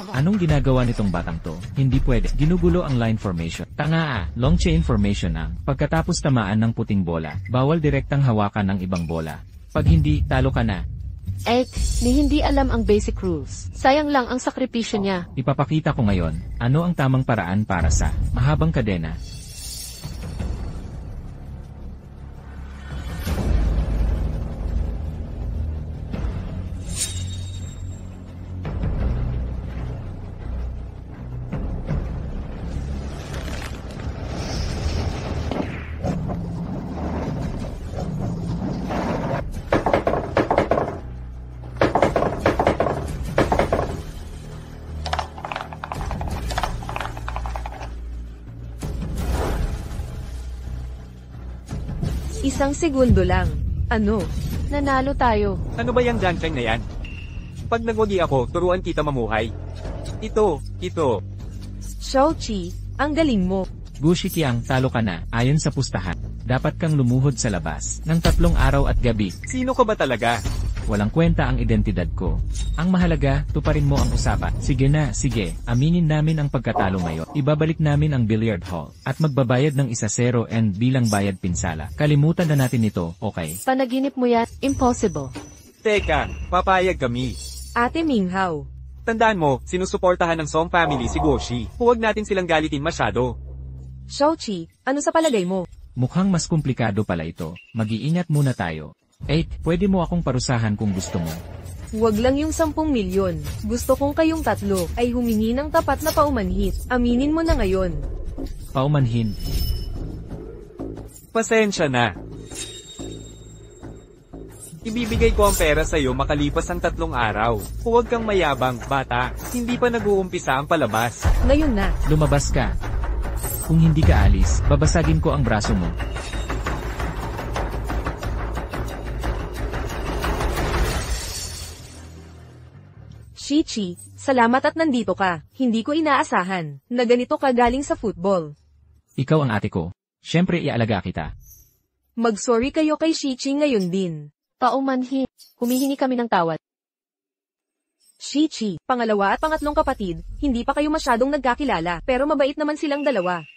Anong ginagawa nitong batang to? Hindi pwede. Ginugulo ang line formation. Tanga long chain formation ang. Pagkatapos tamaan ng puting bola, bawal direktang hawakan ng ibang bola. Pag hindi, talo ka na.
Ni hindi alam ang basic rules. Sayang lang ang sakripisyo niya.
Ipapakita ko ngayon, ano ang tamang paraan para sa mahabang kadena.
1 segundo lang. Ano?
Nanalo tayo.
Ano ba yung Jiang Cheng na yan? Pag nagwagi ako, turuan kita mamuhay. Ito.
Shao-Chi, ang galing mo.
Gu Shiqiang, talo ka na, ayon sa pustahan. Dapat kang lumuhod sa labas ng 3 araw at gabi.
Sino ka ba talaga?
Walang kwenta ang identidad ko. Ang mahalaga, tuparin mo ang usapan. Sige na, sige. Aminin namin ang pagkatalo ngayon. Ibabalik namin ang billiard hall. At magbabayad ng 1-0 and bilang bayad pinsala. Kalimutan na natin ito, okay?
Panaginip mo yan, impossible.
Teka, papayag kami.
Ate Minghao.
Tandaan mo, sinusuportahan ng Song family si Guoshi. Huwag natin silang galitin masyado.
Shao-Chi, ano sa palagay mo?
Mukhang mas komplikado pala ito. Mag-iingat muna tayo. 8, pwede mo akong parusahan kung gusto mo.
Huwag lang yung 10 milyon. Gusto kong kayong tatlo ay humingi ng tapat na paumanhit. Aminin mo na ngayon.
Paumanhin.
Pasensya na. Ibibigay ko ang pera sa'yo makalipas ang 3 araw. Huwag kang mayabang, bata. Hindi pa nag-uumpisa ang palabas.
Ngayon na.
Lumabas ka. Kung hindi ka alis, babasagin ko ang braso mo.
Shichi, salamat at nandito ka. Hindi ko inaasahan na ganito ka galing sa football.
Ikaw ang ate ko. Siyempre ialaga kita.
Mag-sorry kayo kay Shichi ngayon din.
Paumanhin. Humihingi kami ng tawad.
Shichi, pangalawa at pangatlong kapatid, hindi pa kayo masyadong nagkakilala, pero mabait naman silang dalawa.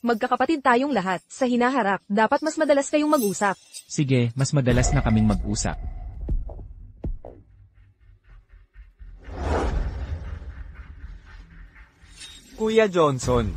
Magkakapatid tayong lahat, sa hinaharap, dapat mas madalas kayong mag-usap.
Sige, mas madalas na kaming mag-usap.
Kuya Johnson.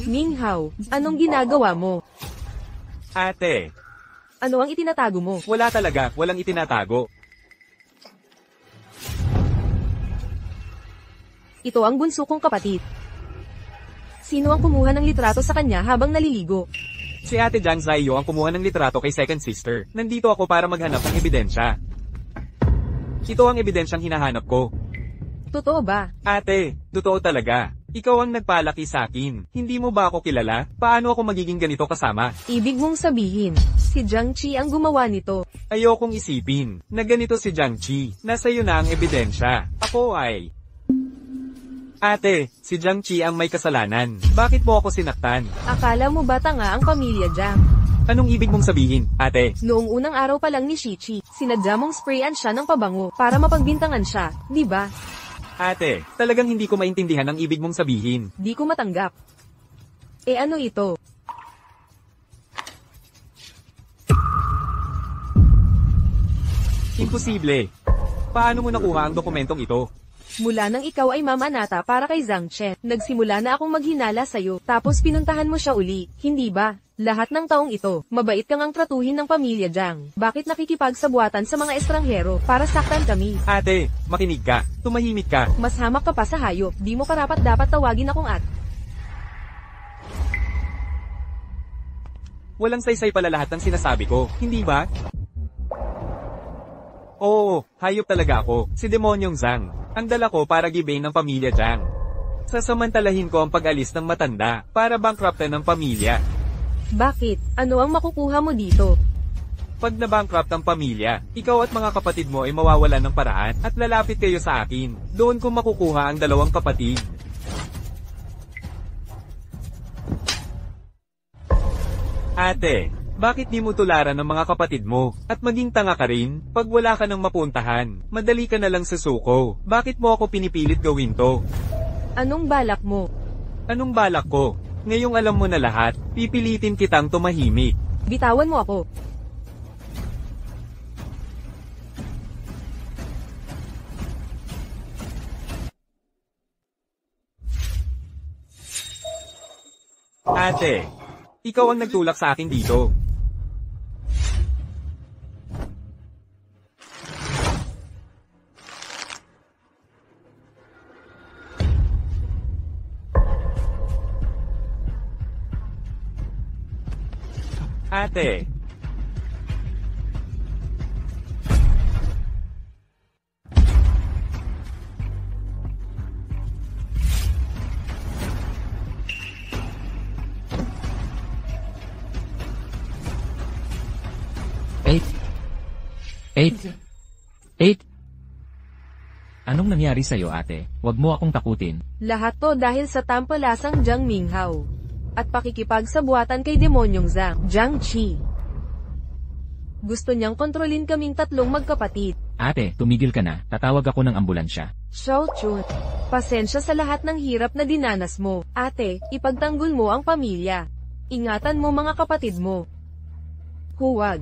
Minghao, anong ginagawa mo?
Ate,
Ano ang itinatago mo?
wala talaga, walang itinatago.
Ito ang bunso kong kapatid. Sino ang kumuha ng litrato sa kanya habang naliligo?
Si Ate Jiang Zaiyo ang kumuha ng litrato kay second sister. Nandito ako para maghanap ng ebidensya. Ito ang ebidensyang hinahanap ko.
Totoo ba?
Ate, totoo talaga. Ikaw ang nagpalaki sa akin. Hindi mo ba ako kilala? Paano ako magiging ganito kasama?
Ibig mong sabihin, si Jiang Chi ang gumawa nito.
Ayokong isipin na ganito si Jiang Chi. Nasa iyo na ang ebidensya. Ako ay... Ate, si Jiang Chi ang may kasalanan. Bakit mo ako sinaktan?
Akala mo ba tanga ang pamilya Jiang?
Anong ibig mong sabihin, ate?
Noong unang araw pa lang ni Shichi, sinadya mong sprayan siya ng pabango para mapagbintangan siya, di ba?
Ate, talagang hindi ko maintindihan ang ibig mong sabihin.
Di ko matanggap. Eh ano ito?
Imposible. Paano mo nakuha ang dokumentong ito?
Mula nang ikaw ay mamanata para kay Zhang Chen, nagsimula na akong maghinala sa'yo, tapos pinuntahan mo siya uli, hindi ba? Lahat ng taong ito, mabait kang ang tratuhin ng pamilya Jiang. Bakit nakikipagsabuatan sa mga estranghero para saktan kami?
Ate, makinig ka. Tumahimik ka.
Mas hamak ka pa sa hayop, di mo karapat dapat tawagin akong at.
Walang saysay pala lahat ng sinasabi ko, hindi ba? Oo, hayop talaga ako. Si Demonyong Zhang. Ang dala ko para gibain ng pamilya Jiang. Sasamantalahin ko ang pag-alis ng matanda para bankruptan ng pamilya.
Bakit? Ano ang makukuha mo dito?
Pag na-bankrupt ang pamilya, ikaw at mga kapatid mo ay mawawalan ng paraan at lalapit kayo sa akin. Doon ko makukuha ang 2 kapatid. Ate, bakit di mo tularan ng mga kapatid mo? At maging tanga ka rin, pag wala ka nang mapuntahan, madali ka na lang sa suko. Bakit mo ako pinipilit gawin to?
Anong balak mo?
Anong balak ko? Ngayong alam mo na lahat, pipilitin kitang tumahimik.
Bitawan mo ako.
Ate, ikaw ang nagtulak sa akin dito. Ate,
8. Anong nangyari sa'yo, ate? Huwag mo akong takutin.
Lahat to dahil sa tampalasang Jiang Minghao. At pakikipagsabuatan kay Demonyong Jiang Qi. Gusto niyang kontrolin kaming tatlong magkapatid.
Ate, tumigil ka na. Tatawag ako ng ambulansya.
Xiao Chun, pasensya sa lahat ng hirap na dinanas mo. Ate, ipagtanggol mo ang pamilya. Ingatan mo mga kapatid mo. Huwag.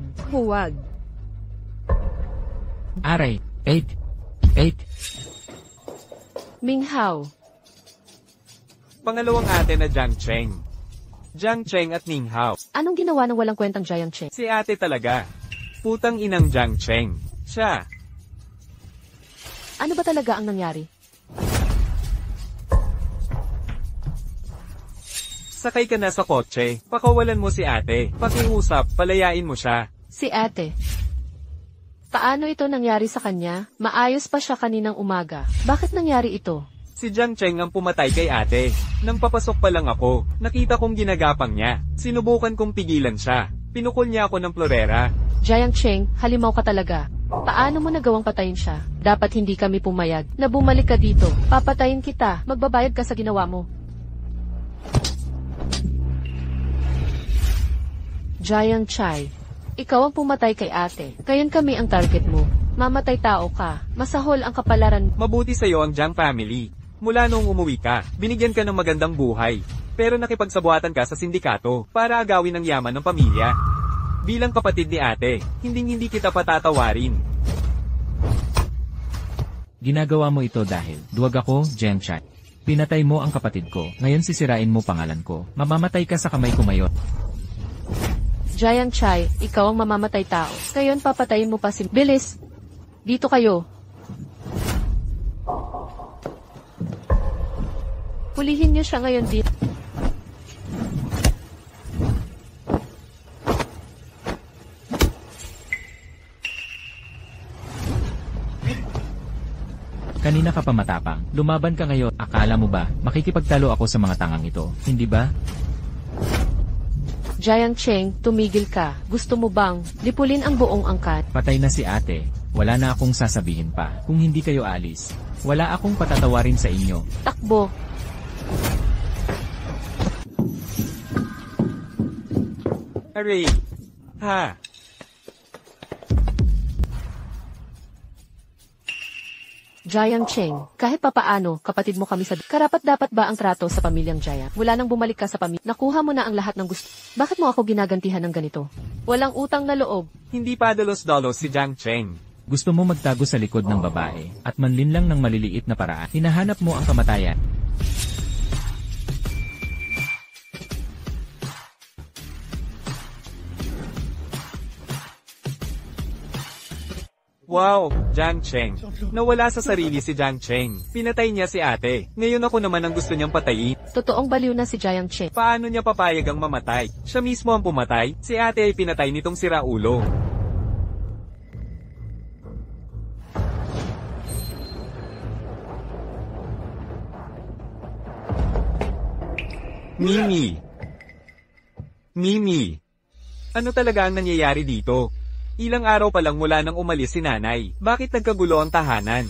Aray, 8.
Minghao,
Pangalawang ate na Jiang Cheng. Jiang Cheng at Minghao.
anong ginawa ng walang kwentang Jiang Cheng?
Si ate talaga. Putang inang Jiang Cheng. Siya.
Ano ba talaga ang nangyari?
Sakay ka na sa kotse. Pakawalan mo si ate. Pakiusap, palayain mo siya.
Si ate. Paano ito nangyari sa kanya? Maayos pa siya kaninang umaga. Bakit nangyari ito?
Si Jiang Cheng ang pumatay kay ate. Nang papasok pa lang ako, nakita kong ginagapang niya. Sinubukan kong pigilan siya. Pinukol niya ako ng florera.
Jiang Cheng, halimaw ka talaga. Paano mo nagawang patayin siya? Dapat hindi kami pumayag na bumalik ka dito. Papatayin kita. Magbabayad ka sa ginawa mo. Jiang Chai, ikaw ang pumatay kay ate. Ngayon kami ang target mo. Mamatay tao ka. Masahol ang kapalaran.
Mabuti sa'yo ang Jiang family. Mula noong umuwi ka, binigyan ka ng magandang buhay. Pero nakipagsabuatan ka sa sindikato para agawin ang yaman ng pamilya. Bilang kapatid ni ate, hindi kita patatawarin.
Ginagawa mo ito dahil duwag ako, Jiang Chai. Pinatay mo ang kapatid ko. Ngayon sisirain mo pangalan ko. Mamamatay ka sa kamay ko ngayon.
Jiang Chai, ikaw ang mamamatay tao. Ngayon papatayin mo pa si... Bilis! Dito kayo. Hulihin niyo siya ngayon dito.
Kanina ka pa matapang. Lumaban ka ngayon. Akala mo ba, makikipagtalo ako sa mga tangang ito? Hindi ba?
Jiang Cheng, tumigil ka. Gusto mo bang lipulin ang buong angkan?
Patay na si ate. Wala na akong sasabihin pa. Kung hindi kayo alis, wala akong patatawarin sa inyo.
Takbo.
Aray! Ha!
Jiang Cheng, kahit papaano, kapatid mo kami sa... Karapat-dapat ba ang trato sa pamilyang Jiang? Wala nang bumalik ka sa pamilya. Nakuha mo na ang lahat ng gusto. Bakit mo ako ginagantihan ng ganito? Walang utang na loob.
Hindi pa dalos-dalos si Jiang Cheng.
Gusto mo magtago sa likod ng babae at manlinlang ng maliliit na paraan. Hinahanap mo ang kamatayan.
Wow, Jiang Cheng. Nawala sa sarili si Jiang Cheng. Pinatay niya si ate. Ngayon ako naman ang gusto niyang patayin.
Totoong baliw na si Jiang Cheng.
Paano niya papayag ang mamatay? Siya mismo ang pumatay. Si ate ay pinatay nitong siraulo. Mimi. Ano talaga ang nangyayari dito? Ilang araw pa lang mula nang umalis si nanay. Bakit nagkagulo ang tahanan?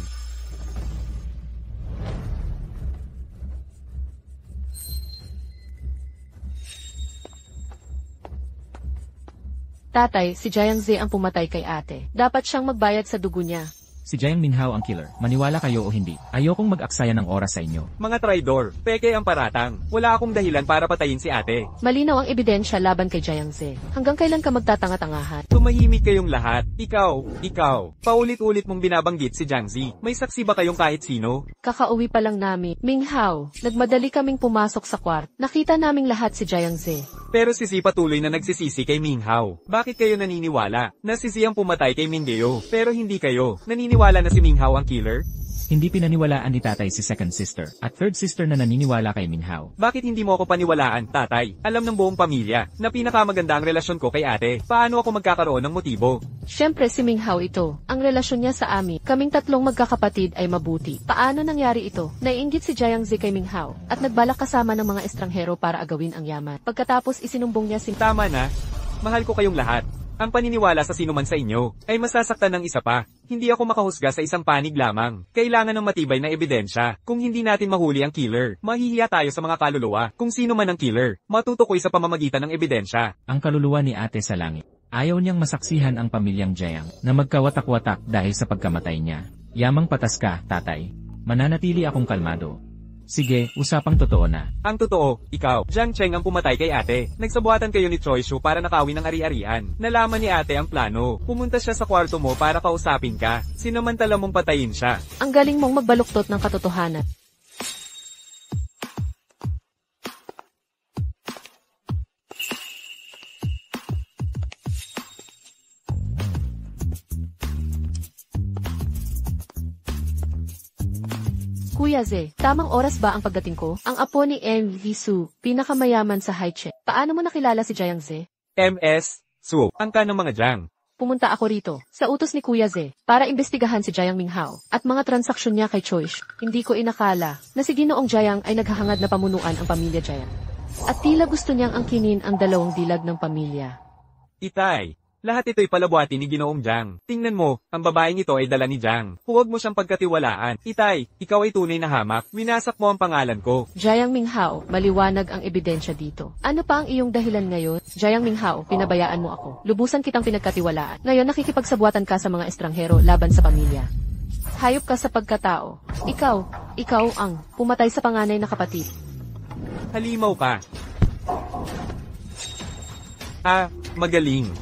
Tatay, si Jiang Ze ang pumatay kay ate. Dapat siyang magbayad sa dugo niya.
Si Jiang Minhao ang killer. Maniwala kayo o hindi. Ayokong mag-aksaya ng oras sa inyo.
Mga traidor, peke ang paratang. Wala akong dahilan para patayin si ate.
Malinaw ang ebidensya laban kay Jiang Ze. Hanggang kailan ka magtatanga-tangahan?
Tumahimik kayong lahat. Ikaw. Paulit-ulit mong binabanggit si Jiang Zi. May saksi ba kayong kahit sino?
Kakauwi pa lang namin. Minghao, nagmadali kaming pumasok sa kwart. Nakita naming lahat si Jiang Ze.
Pero si Zi patuloy na nagsisisi kay Minghao. Bakit kayo naniniwala na si Zi ang pumatay kay Minghao? Pero hindi kayo. Naniniwala na si Minghao ang killer?
Hindi pinaniwalaan ni tatay si second sister at third sister na naniniwala kay Minhao.
Bakit hindi mo ako paniwalaan, tatay? Alam ng buong pamilya na pinakamaganda ang relasyon ko kay ate. Paano ako magkakaroon ng motibo?
Siyempre si Minghao ito. Ang relasyon niya sa amin, kaming tatlong magkakapatid ay mabuti. Paano nangyari ito? Naiinggit si Jiang Ze kay Minghao at nagbalak kasama ng mga estranghero para agawin ang yaman. Pagkatapos isinumbong niya si...
Tama na. Mahal ko kayong lahat. Ang paniniwala sa sinuman sa inyo ay masasaktan ng isa pa. Hindi ako makahusga sa isang panig lamang. Kailangan ng matibay na ebidensya. Kung hindi natin mahuli ang killer, mahihiya tayo sa mga kaluluwa. Kung sino man ang killer, matutukoy sa pamamagitan ng ebidensya.
Ang kaluluwa ni ate sa langit. Ayaw niyang masaksihan ang pamilyang Jiang na magkawatak-watak dahil sa pagkamatay niya. Yamang patas ka, tatay. Mananatili akong kalmado. Sige, usapang totoo na.
Ang totoo, ikaw, Jiang Cheng ang pumatay kay ate. Nagsabuhatan kayo ni Choi Shu para nakawin ng ari-arian. Nalaman ni ate ang plano. Pumunta siya sa kwarto mo para kausapin ka. Sinamantala mong patayin siya.
Ang galing mong magbaluktot ng katotohanan. Kuya Ze, tamang oras ba ang pagdating ko? Ang apo ni En Lisu, pinakamayaman sa Haiche. Paano mo nakilala si Jiang Ze?
MS, Su, ang ka ng mga Jiang.
Pumunta ako rito, sa utos ni Kuya Ze, para imbestigahan si Jiang Minghao, at mga transaksyon niya kay Choi. Hindi ko inakala na si Ginoong Jiang ay naghahangad na pamunuan ang pamilya Jiang. At tila gusto niyang angkinin ang dalawang dilag ng pamilya.
Itay, lahat ito'y palabuhati ni Ginoong Jiang. Tingnan mo, ang babaeng ito ay dala ni Jiang. Huwag mo siyang pagkatiwalaan. Itay, ikaw ay tunay na hamak. Winasak mo ang pangalan ko.
Jiang Minghao, maliwanag ang ebidensya dito. Ano pa ang iyong dahilan ngayon? Jiang Minghao, pinabayaan mo ako. Lubusan kitang pinagkatiwalaan. Ngayon nakikipagsabuatan ka sa mga estranghero laban sa pamilya. Hayop ka sa pagkatao. Ikaw ang pumatay sa panganay na kapatid.
Halimaw ka. Magaling.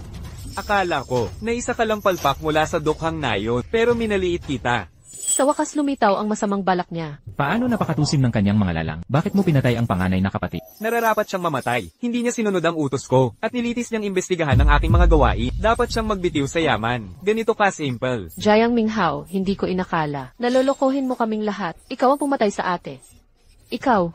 Akala ko na isa ka lang palpak mula sa dukhang nayon, pero minaliit kita.
Sa wakas lumitaw ang masamang balak niya.
Paano napakatusim ng kanyang mga lalang? Bakit mo pinatay ang panganay na kapatid?
Nararapat siyang mamatay. Hindi niya sinunod ang utos ko, at nilitis niyang imbestigahan ang aking mga gawain. Dapat siyang magbitiw sa yaman. Ganito ka simple.
Jiang Minghao, hindi ko inakala. Nalolokohin mo kaming lahat. Ikaw ang pumatay sa ate. Ikaw.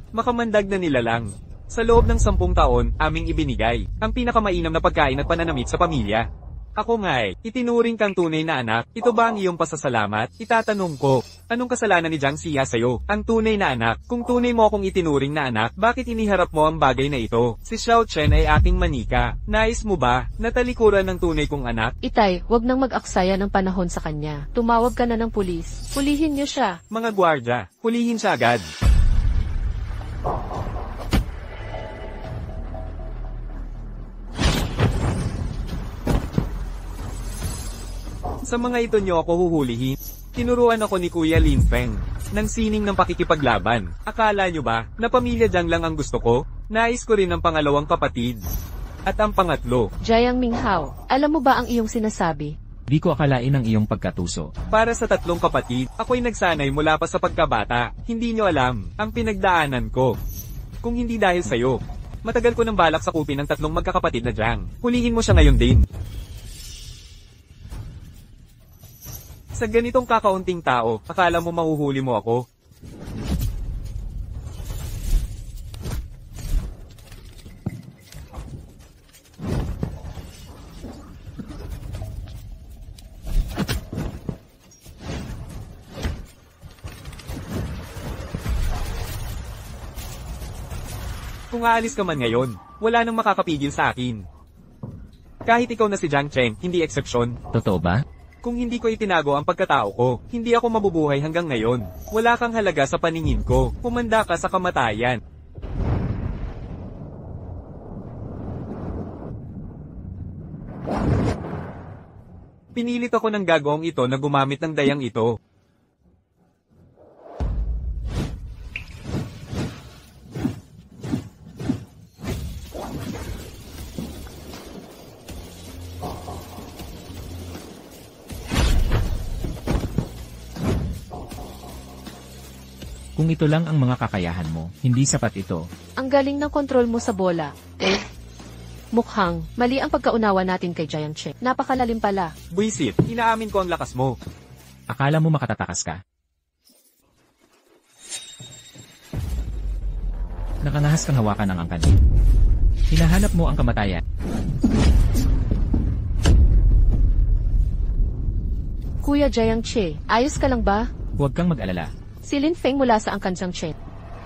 Makamandag na nilalang. Sa loob ng 10 taon, aming ibinigay ang pinakamainam na pagkain at pananamit sa pamilya. Ako nga itinuring kang tunay na anak. Ito ba ang iyong pasasalamat? Itatanong ko, anong kasalanan ni Jiang Xia sa'yo? Ang tunay na anak. Kung tunay mo akong itinuring na anak, bakit iniharap mo ang bagay na ito? Si Xiao Chen ay aking manika. Nais mo ba na talikuran ng tunay kong anak?
Itay, wag nang mag-aksaya ng panahon sa kanya. Tumawag ka na ng pulis. Hulihin niyo siya.
Mga gwardya, hulihin siya agad. Sa mga ito niyo ako huhulihin. Tinuruan ako ni Kuya Lin Feng ng sining ng pakikipaglaban. Akala niyo ba na pamilya Jiang lang ang gusto ko? Nais ko rin ang pangalawang kapatid. At ang pangatlo.
Jiang Minghao, alam mo ba ang iyong sinasabi?
Di ko akalain ang iyong pagkatuso.
Para sa 3 kapatid, ako'y nagsanay mula pa sa pagkabata. Hindi niyo alam ang pinagdaanan ko. Kung hindi dahil sa'yo, matagal ko nang balak sakupin ng 3 magkakapatid na Jiang. Hulihin mo siya ngayon din. Sa ganitong kakaunting tao, akala mo mahuhuli mo ako? Kung aalis ka man ngayon, wala nang makakapigil sa akin. Kahit ikaw na si Jiang Cheng, hindi eksepsyon.
Totoo ba?
Kung hindi ko itinago ang pagkatao ko, hindi ako mabubuhay hanggang ngayon. Wala kang halaga sa paningin ko. Humanda ka sa kamatayan. Pinilit ako ng gagawang ito na gumamit ng dayang ito.
Kung ito lang ang mga kakayahan mo, hindi sapat ito.
Ang galing ng kontrol mo sa bola. Mukhang mali ang pagkaunawa natin kay Jiang Cheng. Napakalalim pala.
Buisit, inaamin ko ang lakas mo.
Akala mo makatatakas ka? Nakanahas kang hawakan ng angkan. Hinahanap mo ang kamatayan.
Kuya Jiang Che, ayos ka lang ba?
Huwag kang mag-alala.
Si Lin Feng mula sa Angkan Jiang Chen.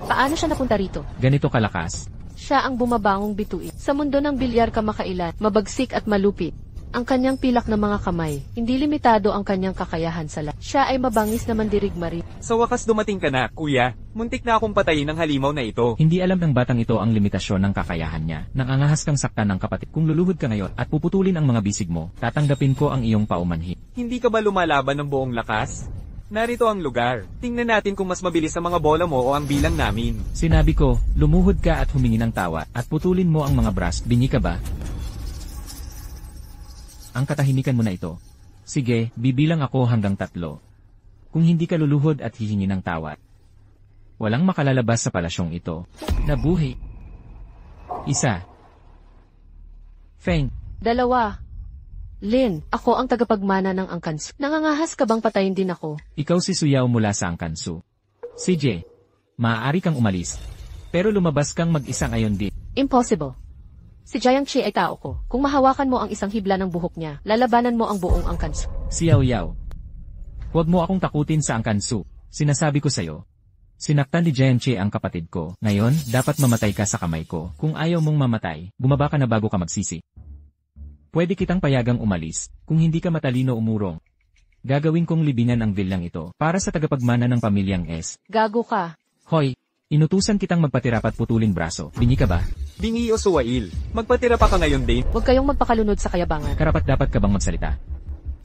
Paano siya napunta rito?
Ganito kalakas.
Siya ang bumabangong bituin. Sa mundo ng bilyar kamakailan, mabagsik at malupit. Ang kanyang pilak na mga kamay, hindi limitado ang kanyang kakayahan sa lahat. Siya ay mabangis na mandirigma rin.
Sa wakas dumating ka na, kuya. Muntik na akong patayin ng halimaw na ito.
Hindi alam ng batang ito ang limitasyon ng kakayahan niya. Nang angahas kang saktan ng kapatid. Kung luluhod ka ngayon at puputulin ang mga bisig mo, tatanggapin ko ang iyong paumanhin.
Hindi ka ba lumalaban ng buong lakas? Narito ang lugar. Tingnan natin kung mas mabilis ang mga bola mo o ang bilang namin.
Sinabi ko, lumuhod ka at humingi ng tawa, at putulin mo ang mga brass. Bingi ka ba? Ang katahimikan mo na ito. Sige, bibilang ako hanggang 3. Kung hindi ka luluhod at hihingi ng tawad, walang makalalabas sa palasyong ito. Nabuhi. 1. Feng.
2. Lin, ako ang tagapagmana ng angkansu. Nangangahas ka bang patayin din ako?
Ikaw si Suyaw mula sa Angkansu. CJ, maaari kang umalis. Pero lumabas kang mag-isa ngayon din.
Impossible. Si Jiang Chi ay tao ko. Kung mahawakan mo ang isang hibla ng buhok niya, lalabanan mo ang buong angkansu.
Xiao Yao. Huwag mo akong takutin sa Angkansu. Sinasabi ko sa'yo. Sinaktan ni Jiang Chi ang kapatid ko. Ngayon, dapat mamatay ka sa kamay ko. Kung ayaw mong mamatay, bumaba ka na bago ka magsisi. Pwede kitang payagang umalis, kung hindi ka matalino umurong. Gagawin kong libingan ang vilang ito, para sa tagapagmana ng pamilyang S.
Gago ka.
Hoy, inutusan kitang magpatirapat putulin braso. Bingi ka ba?
Bingi o suwail, magpatira pa ka ngayon din.
Huwag kayong magpakalunod sa kayabangan.
Karapat dapat ka bang magsalita?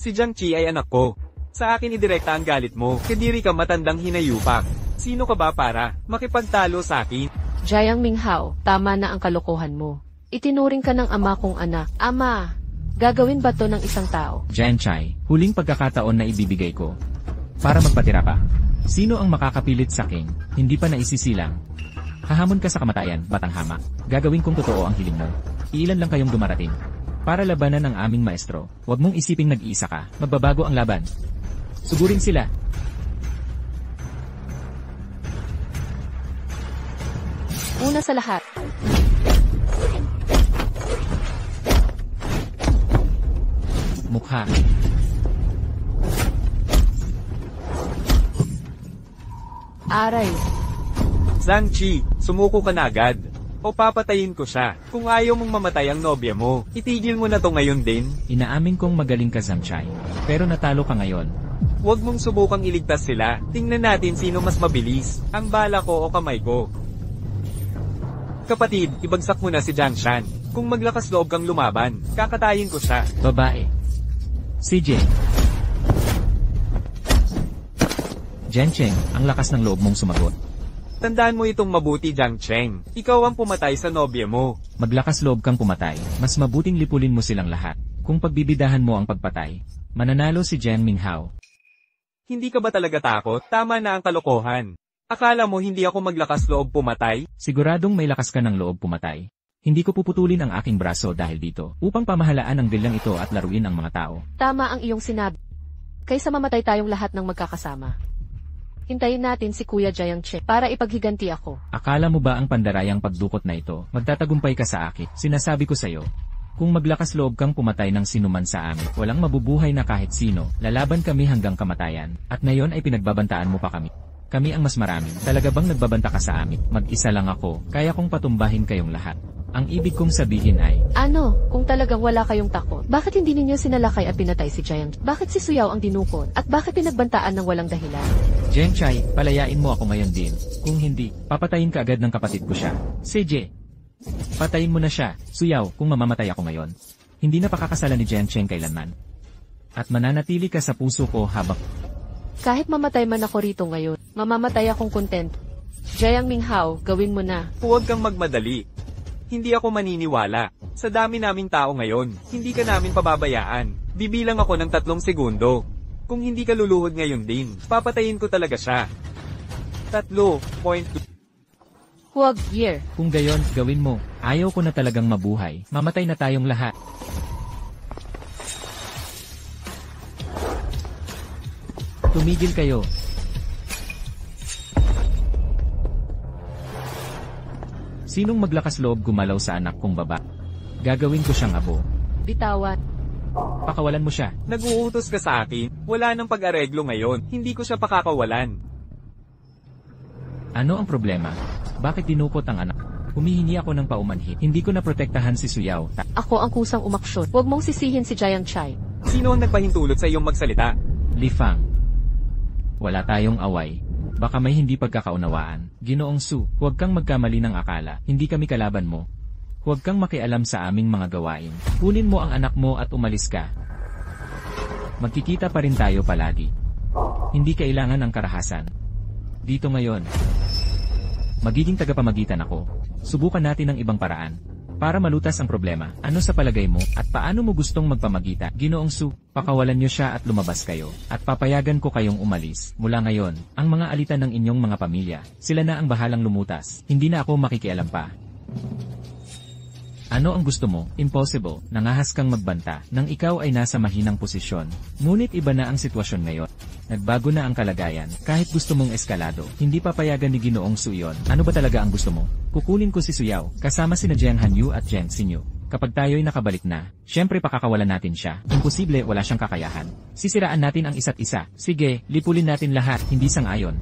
Si Jiang Chi ay anak ko. Sa akin idirekta ang galit mo, kadiri ka matandang hinayupak. Sino ka ba para makipagtalo sa akin?
Jiang Minghao, tama na ang kalokohan mo. Itinuring ka ng ama kong anak. Ama, gagawin ba to ng isang tao?
Jiang Chai, huling pagkakataon na ibibigay ko. Para magpatira pa. Sino ang makakapilit sa king, hindi pa naisisilang? Hahamon ka sa kamatayan, batang hamak. Gagawin kong totoo ang hiling mo. Iilan lang kayong dumarating. Para labanan ang aming maestro, huwag mong isiping nag-iisa ka. Magbabago ang laban. Sugurin sila.
Una sa lahat,
Mukha.
aray.
Zhang Chi, sumuko ka na agad. O papatayin ko siya. Kung ayaw mong mamatay ang nobya mo, itigil mo na to ngayon din.
Inaamin kong magaling ka, Zhang Chai. Pero natalo ka ngayon.
Huwag mong subukang iligtas sila. Tingnan natin sino mas mabilis, ang bala ko o kamay ko. Kapatid, ibagsak mo na si Jiang Shan. Kung maglakas loob kang lumaban, kakatayin ko siya.
Babae. CJ. Jencheng, ang lakas ng loob mong sumagot.
Tandaan mo itong mabuti, Jiang Cheng. Ikaw ang pumatay sa nobya mo.
Maglakas loob kang pumatay, mas mabuting lipulin mo silang lahat. Kung pagbibidahan mo ang pagpatay, mananalo si Jiang Minghao.
Hindi ka ba talaga takot? Tama na ang kalokohan. Akala mo hindi ako maglakas loob pumatay?
Siguradong may lakas ka ng loob pumatay. Hindi ko puputulin ang aking braso dahil dito, upang pamahalaan ang bilang ito at laruin ang mga tao.
Tama ang iyong sinabi. Kaysa mamatay tayong lahat ng magkakasama. Hintayin natin si Kuya Jiang Chi para ipaghiganti ako.
Akala mo ba ang pandarayang pagdukot na ito, magtatagumpay ka sa akin? Sinasabi ko sa'yo. Kung maglakas loob kang pumatay ng sinuman sa amin, walang mabubuhay na kahit sino, lalaban kami hanggang kamatayan, at ngayon ay pinagbabantaan mo pa kami. Kami ang mas marami. Talaga bang nagbabanta ka sa amin? Mag-isa lang ako, kaya kong patumbahin kayong lahat. Ang ibig kong sabihin ay,
Ano, kung talagang wala kayong takot, bakit hindi ninyo sinalakay at pinatay si Jiang? Bakit si Suyaw ang dinukot? At bakit pinagbantaan ng walang dahilan?
Jiang Chai, palayain mo ako ngayon din. Kung hindi, papatayin ka agad ng kapatid ko siya. CJ, patayin mo na siya, Suyaw, kung mamamatay ako ngayon. Hindi na pakakasalan ni Jiang Cheng kailanman. At mananatili ka sa puso ko habang...
Kahit mamatay man ako rito ngayon, mamamatay akong kontento. Jiang Minghao, gawin mo na.
Huwag kang magmadali. Hindi ako maniniwala. Sa dami naming tao ngayon, hindi ka namin pababayaan. Bibilang ako ng 3 segundo. Kung hindi ka luluhod ngayon din, papatayin ko talaga siya. 3.2.
Huwag, year.
Kung gayon, gawin mo. Ayaw ko na talagang mabuhay. Mamatay na tayong lahat. Tumigil kayo. Sinong maglakas loob gumalaw sa anak kong baba? Gagawin ko siyang abo.
Bitawan.
Pakawalan mo siya.
Nag-uutos ka sa akin, wala nang pag-areglo ngayon, hindi ko siya pakakawalan.
Ano ang problema? Bakit dinukot ang anak? Humihingi ako ng paumanhid. Hindi ko naprotektahan si Suyaw.
Ako ang kusang umaksyon. Huwag mong sisihin si Jiang Chai.
Sino ang nagpahintulot sa iyong magsalita?
Li Fang. Wala tayong away. Baka may hindi pagkakaunawaan. Ginoong Su, huwag kang magkamali ng akala. Hindi kami kalaban mo. Huwag kang makialam sa aming mga gawain. Kunin mo ang anak mo at umalis ka. Magkikita pa rin tayo palagi. Hindi kailangan ang karahasan. Dito ngayon. Magiging tagapamagitan ako. Subukan natin ang ibang paraan. Para malutas ang problema, ano sa palagay mo at paano mo gustong magpamagita? Ginoong Su, pakawalan niyo siya at lumabas kayo. At papayagan ko kayong umalis. Mula ngayon, ang mga alitan ng inyong mga pamilya, sila na ang bahalang lumutas. Hindi na ako makikialam pa. Ano ang gusto mo? Impossible. Nangahas kang magbanta nang ikaw ay nasa mahinang posisyon. Ngunit iba na ang sitwasyon ngayon. Nagbago na ang kalagayan. Kahit gusto mong eskalado, hindi papayagan ni Ginoong Su yon. Ano ba talaga ang gusto mo? Kukunin ko si Suyaw, kasama sina Jiang Hanyu at Jiang Xinyu. Kapag tayo'y nakabalik na, syempre pakakawalan natin siya. Imposible, wala siyang kakayahan. Sisiraan natin ang isa't isa. Sige, lipulin natin lahat, hindi sang-ayon.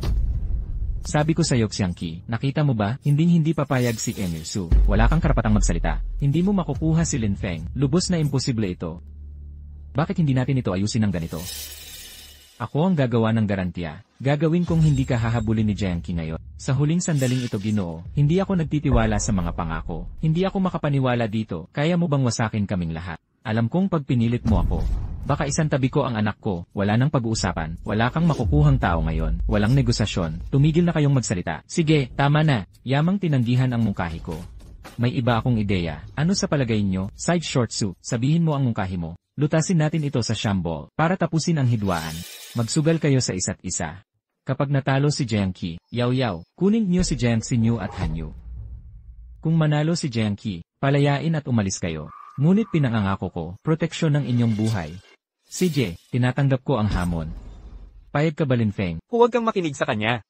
Sabi ko sa'yo, Xiangqi, nakita mo ba, hindi papayag si Emil Su. Wala kang karapatang magsalita. Hindi mo makukuha si Lin Feng. Lubos na imposible ito. Bakit hindi natin ito ayusin ng ganito? Ako ang gagawa ng garantiya. Gagawin kong hindi ka hahabulin ni Jiangqi ngayon. Sa huling sandaling ito, Ginoo, hindi ako nagtitiwala sa mga pangako. Hindi ako makapaniwala dito. Kaya mo bang wasakin kaming lahat? Alam kong pag pinilit mo ako, baka isang tabi ko ang anak ko, wala nang pag-uusapan, wala kang makukuhang tao ngayon, walang negosasyon, tumigil na kayong magsalita. Sige, tama na, yamang tinanggihan ang mungkahi ko. May iba akong ideya. Ano sa palagay nyo? Side short Su, sabihin mo ang mungkahi mo. Lutasin natin ito sa Shambol, para tapusin ang hidwaan. Magsugal kayo sa isa't isa. Kapag natalo si Jiangqi, Yaw, kunin niyo si Jiang Xinyu at Hanyu. Kung manalo si Jiangqi, palayain at umalis kayo. Ngunit pinangangako ko, proteksyon ng inyong buhay. CJ, tinatanggap ko ang hamon. Payag ka ba, Lin Feng?
Huwag kang makinig sa kanya.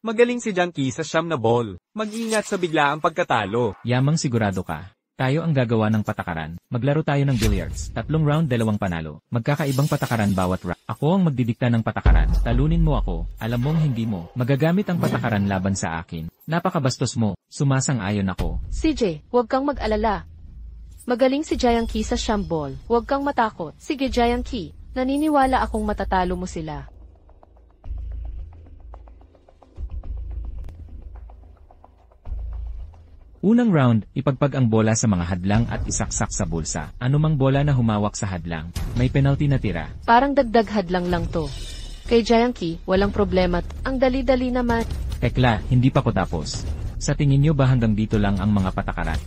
Magaling si Jiangqi sa siyam na ball. Mag-ingat sa biglaang pagkatalo.
Yamang sigurado ka. Tayo ang gagawa ng patakaran. Maglaro tayo ng billiards. 3 round, 2 panalo. Magkakaibang patakaran bawat round. Ako ang magdidikta ng patakaran. Talunin mo ako. Alam mong hindi mo. Magagamit ang patakaran laban sa akin. Napakabastos mo. Sumasang-ayon ako.
CJ, huwag kang mag-alala. Magaling si Jiangqi sa Shambol. Huwag kang matakot. Sige Jiangqi, naniniwala akong matatalo mo sila.
Unang round, ipagpag ang bola sa mga hadlang at isaksak sa bulsa. Anumang bola na humawak sa hadlang, may penalty na tira.
Parang dagdag hadlang lang to. Kay Jiangqi, walang problema. Ang dali-dali naman.
Tekla, hindi pa ko tapos. Sa tingin nyo ba hanggang dito lang ang mga patakaran?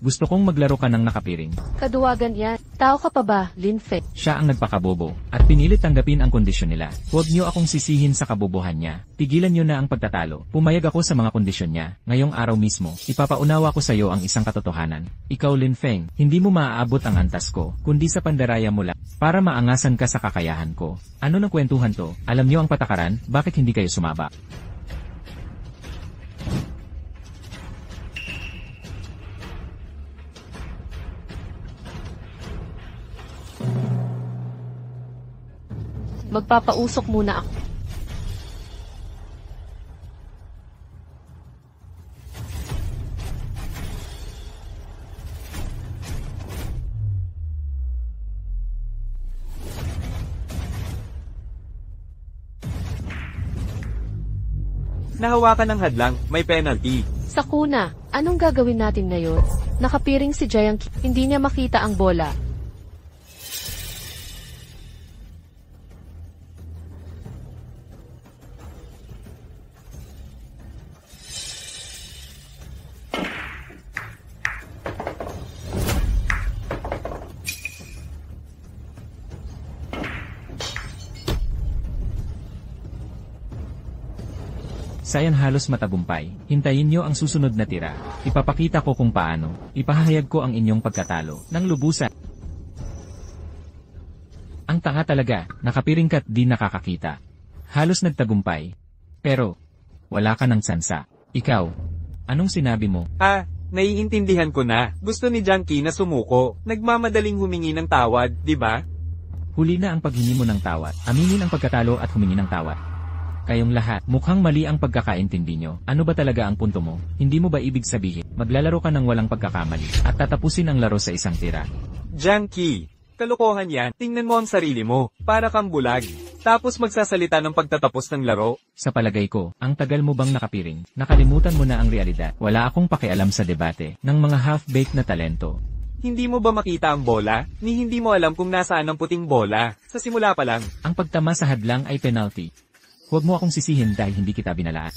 Gusto kong maglaro ka ng nakapiring.
Kaduwagan yan. Tao ka pa ba, Lin Feng?
Siya ang nagpakabobo, at pinilit tanggapin ang kondisyon nila. Huwag niyo akong sisihin sa kabobohan niya. Tigilan niyo na ang pagtatalo. Pumayag ako sa mga kondisyon niya. Ngayong araw mismo, ipapaunawa ko sa iyo ang isang katotohanan. Ikaw, Lin Feng, hindi mo maaabot ang antas ko, kundi sa pandaraya mo lang, para maangasan ka sa kakayahan ko. Ano ng kwentuhan to? Alam niyo ang patakaran, bakit hindi kayo sumaba?
Magpapausok muna ako.
Nahawakan ng hadlang, may penalty.
Sakuna, anong gagawin natin ngayon? Nakapiring si Jiangqi, hindi niya makita ang bola.
Sayan halos matagumpay. Hintayin nyo ang susunod na tira. Ipapakita ko kung paano. Ipahahayag ko ang inyong pagkatalo ng lubusan. Ang tanga talaga, nakapiring ka't di nakakakita. Halos nagtagumpay. Pero, wala ka ng tsansa. Ikaw, anong sinabi mo?
Naiintindihan ko na. Gusto ni Jiangqi na sumuko. Nagmamadaling humingi ng tawad, di ba?
Huli na ang paghingi mo ng tawad. Aminin ang pagkatalo at humingi ng tawad. Kayong lahat, mukhang mali ang pagkakaintindi nyo. Ano ba talaga ang punto mo? Hindi mo ba ibig sabihin, maglalaro ka ng walang pagkakamali, at tatapusin ang laro sa isang tira?
Jiang Qi, kalokohan yan. Tingnan mo ang sarili mo, para kang bulag. Tapos magsasalita ng pagtatapos ng laro.
Sa palagay ko, ang tagal mo bang nakapiring? Nakalimutan mo na ang realidad. Wala akong pakialam sa debate ng mga half-baked na talento.
Hindi mo ba makita ang bola? Ni hindi mo alam kung nasaan ang puting bola. Sa simula pa lang.
Ang pagtama sa hadlang ay penalty. Huwag mo akong sisihin dahil hindi kita binalaan.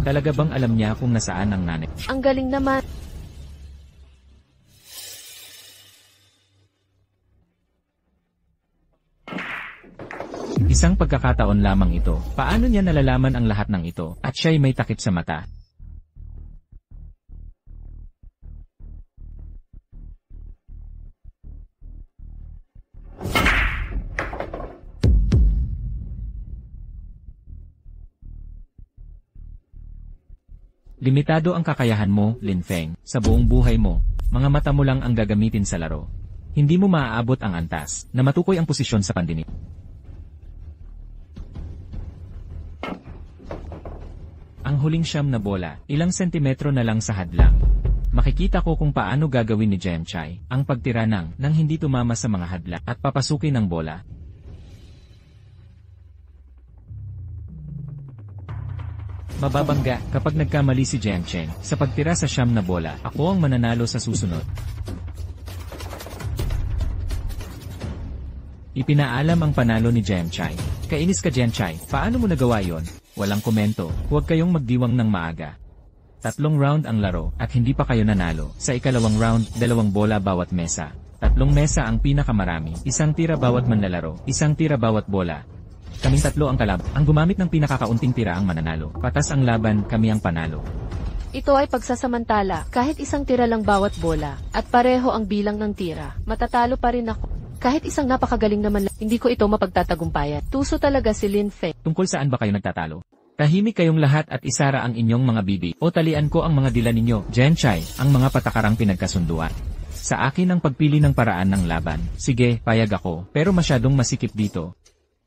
Talaga bang alam niya kung nasaan ang nanay?
Ang galing naman.
Isang pagkakataon lamang ito. Paano niya nalalaman ang lahat ng ito, at siya'y may takip sa mata? Limitado ang kakayahan mo, Lin Feng, sa buong buhay mo. Mga mata mo lang ang gagamitin sa laro. Hindi mo maaabot ang antas, na matukoy ang posisyon sa pandinig. Ang huling siyam na bola, ilang sentimetro na lang sa hadlang. Makikita ko kung paano gagawin ni Jem Chai ang pagtira nang hindi tumama sa mga hadlang at papasukin ng bola. Mababangga kapag nagkamali si Jiang Chen sa pagtira sa siyam na bola. Ako ang mananalo sa susunod. Ipinaalam ang panalo ni Jem Chai. Kainis ka, Jem Chai. Paano mo nagawa yon? Walang komento. Huwag kayong magdiwang ng maaga. 3 round ang laro at hindi pa kayo nanalo. Sa ikalawang round, 2 bola bawat mesa. 3 mesa ang pinakamarami. 1 tira bawat manlalaro. 1 tira bawat bola. Kaming 3 ang kalab. Ang gumamit ng pinakakaunting tira ang mananalo. Patas ang laban, kami ang panalo.
Ito ay pagsasamantala. Kahit 1 tira lang bawat bola, at pareho ang bilang ng tira, matatalo pa rin ako. Kahit isang napakagaling naman lang, hindi ko ito mapagtatagumpayan. Tuso talaga si Lin Feng.
Tungkol saan ba kayo nagtatalo? Tahimik kayong lahat at isara ang inyong mga bibi. O talian ko ang mga dila ninyo, Jen Chai, ang mga patakarang pinagkasunduan. Sa akin ang pagpili ng paraan ng laban. Sige, payag ako, pero masyadong masikip dito.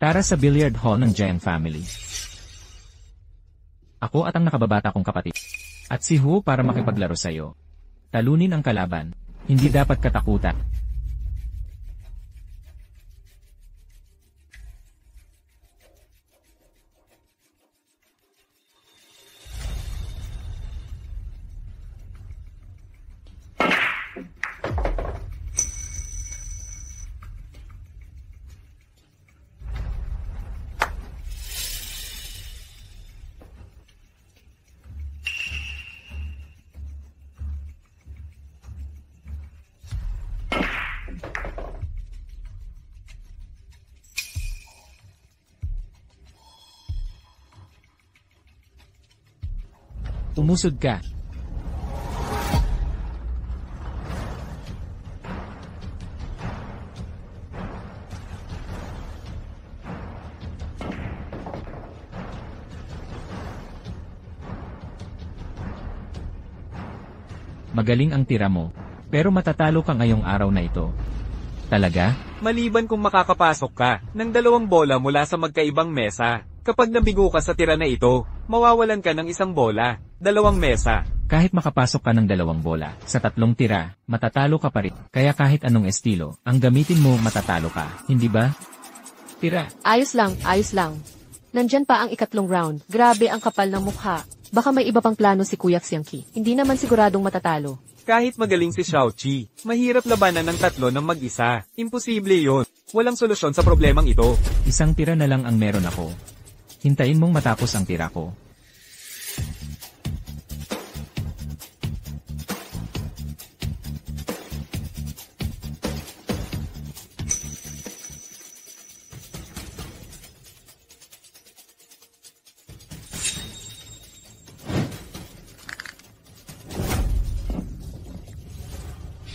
Tara sa billiard hall ng Jiang family. Ako at ang nakababata kong kapatid. At si Hu para makipaglaro sa'yo. Talunin ang kalaban. Hindi dapat katakutan. Umusod ka. Magaling ang tira mo, pero matatalo ka ngayong araw na ito. Talaga?
Maliban kung makakapasok ka ng 2 bola mula sa magkaibang mesa. Kapag nabigo ka sa tira na ito, mawawalan ka ng 1 bola, 2 mesa.
Kahit makapasok ka ng 2 bola, sa 3 tira, matatalo ka pa rin. Kaya kahit anong estilo, ang gamitin mo matatalo ka, hindi ba? Tira.
Ayos lang, ayos lang. Nandyan pa ang 2 round. Grabe ang kapal ng mukha. Baka may iba pang plano si Kuya Xiangqi. Hindi naman siguradong matatalo.
Kahit magaling si Xiao Qi, mahirap labanan ng 3 ng mag-isa. Imposible yon. Walang solusyon sa problemang ito.
1 tira na lang ang meron ako. Hintayin mong matapos ang tira ko.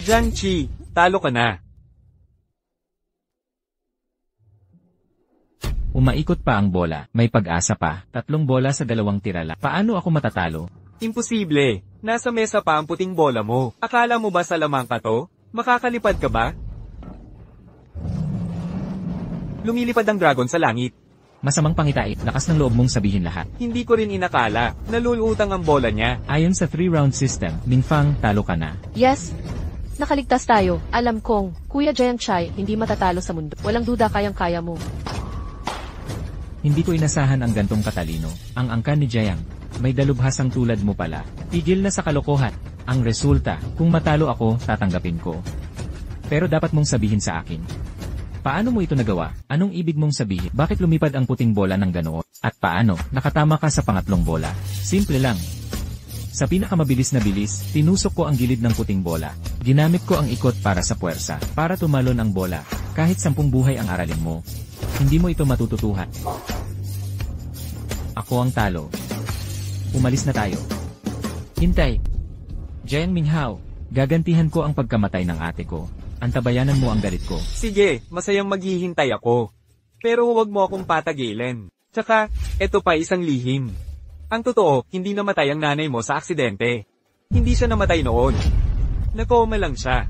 Jiang Qi, talo ka na.
Umaikot pa ang bola, may pag-asa pa, 3 bola sa 2 tira lang. Paano ako matatalo?
Imposible. Nasa mesa pa ang puting bola mo. Akala mo ba sa lamang ka to? Makakalipad ka ba? Lumilipad ang dragon sa langit.
Masamang pangitait, lakas ng loob mong sabihin lahat.
Hindi ko rin inakala. Nalulutang ang bola niya.
Ayon sa 3-round system, Mingfang, talo ka na.
Yes. Nakaligtas tayo. Alam kong, Kuya Jiang Chai, hindi matatalo sa mundo. Walang duda kayang-kaya mo.
Hindi ko inasahan ang gantong katalino. Ang angkan ni Jiang, may dalubhasang tulad mo pala. Tigil na sa kalokohan. Ang resulta, kung matalo ako, tatanggapin ko. Pero dapat mong sabihin sa akin. Paano mo ito nagawa? Anong ibig mong sabihin? Bakit lumipad ang puting bola ng ganoon? At paano, nakatama ka sa pangatlong bola? Simple lang. Sa pinakamabilis na bilis, tinusok ko ang gilid ng puting bola. Ginamit ko ang ikot para sa puwersa, para tumalon ang bola. Kahit 10 buhay ang aralin mo, hindi mo ito matututuhan. Ako ang talo. Umalis na tayo. Hintay. Jiang Minghao, gagantihan ko ang pagkamatay ng ate ko. Antabayanan mo ang galit ko.
Sige, masayang maghihintay ako. Pero huwag mo akong patagilin. Tsaka, eto pa isang lihim. Ang totoo, hindi namatay ang nanay mo sa aksidente. Hindi siya namatay noon. Nakoma lang siya.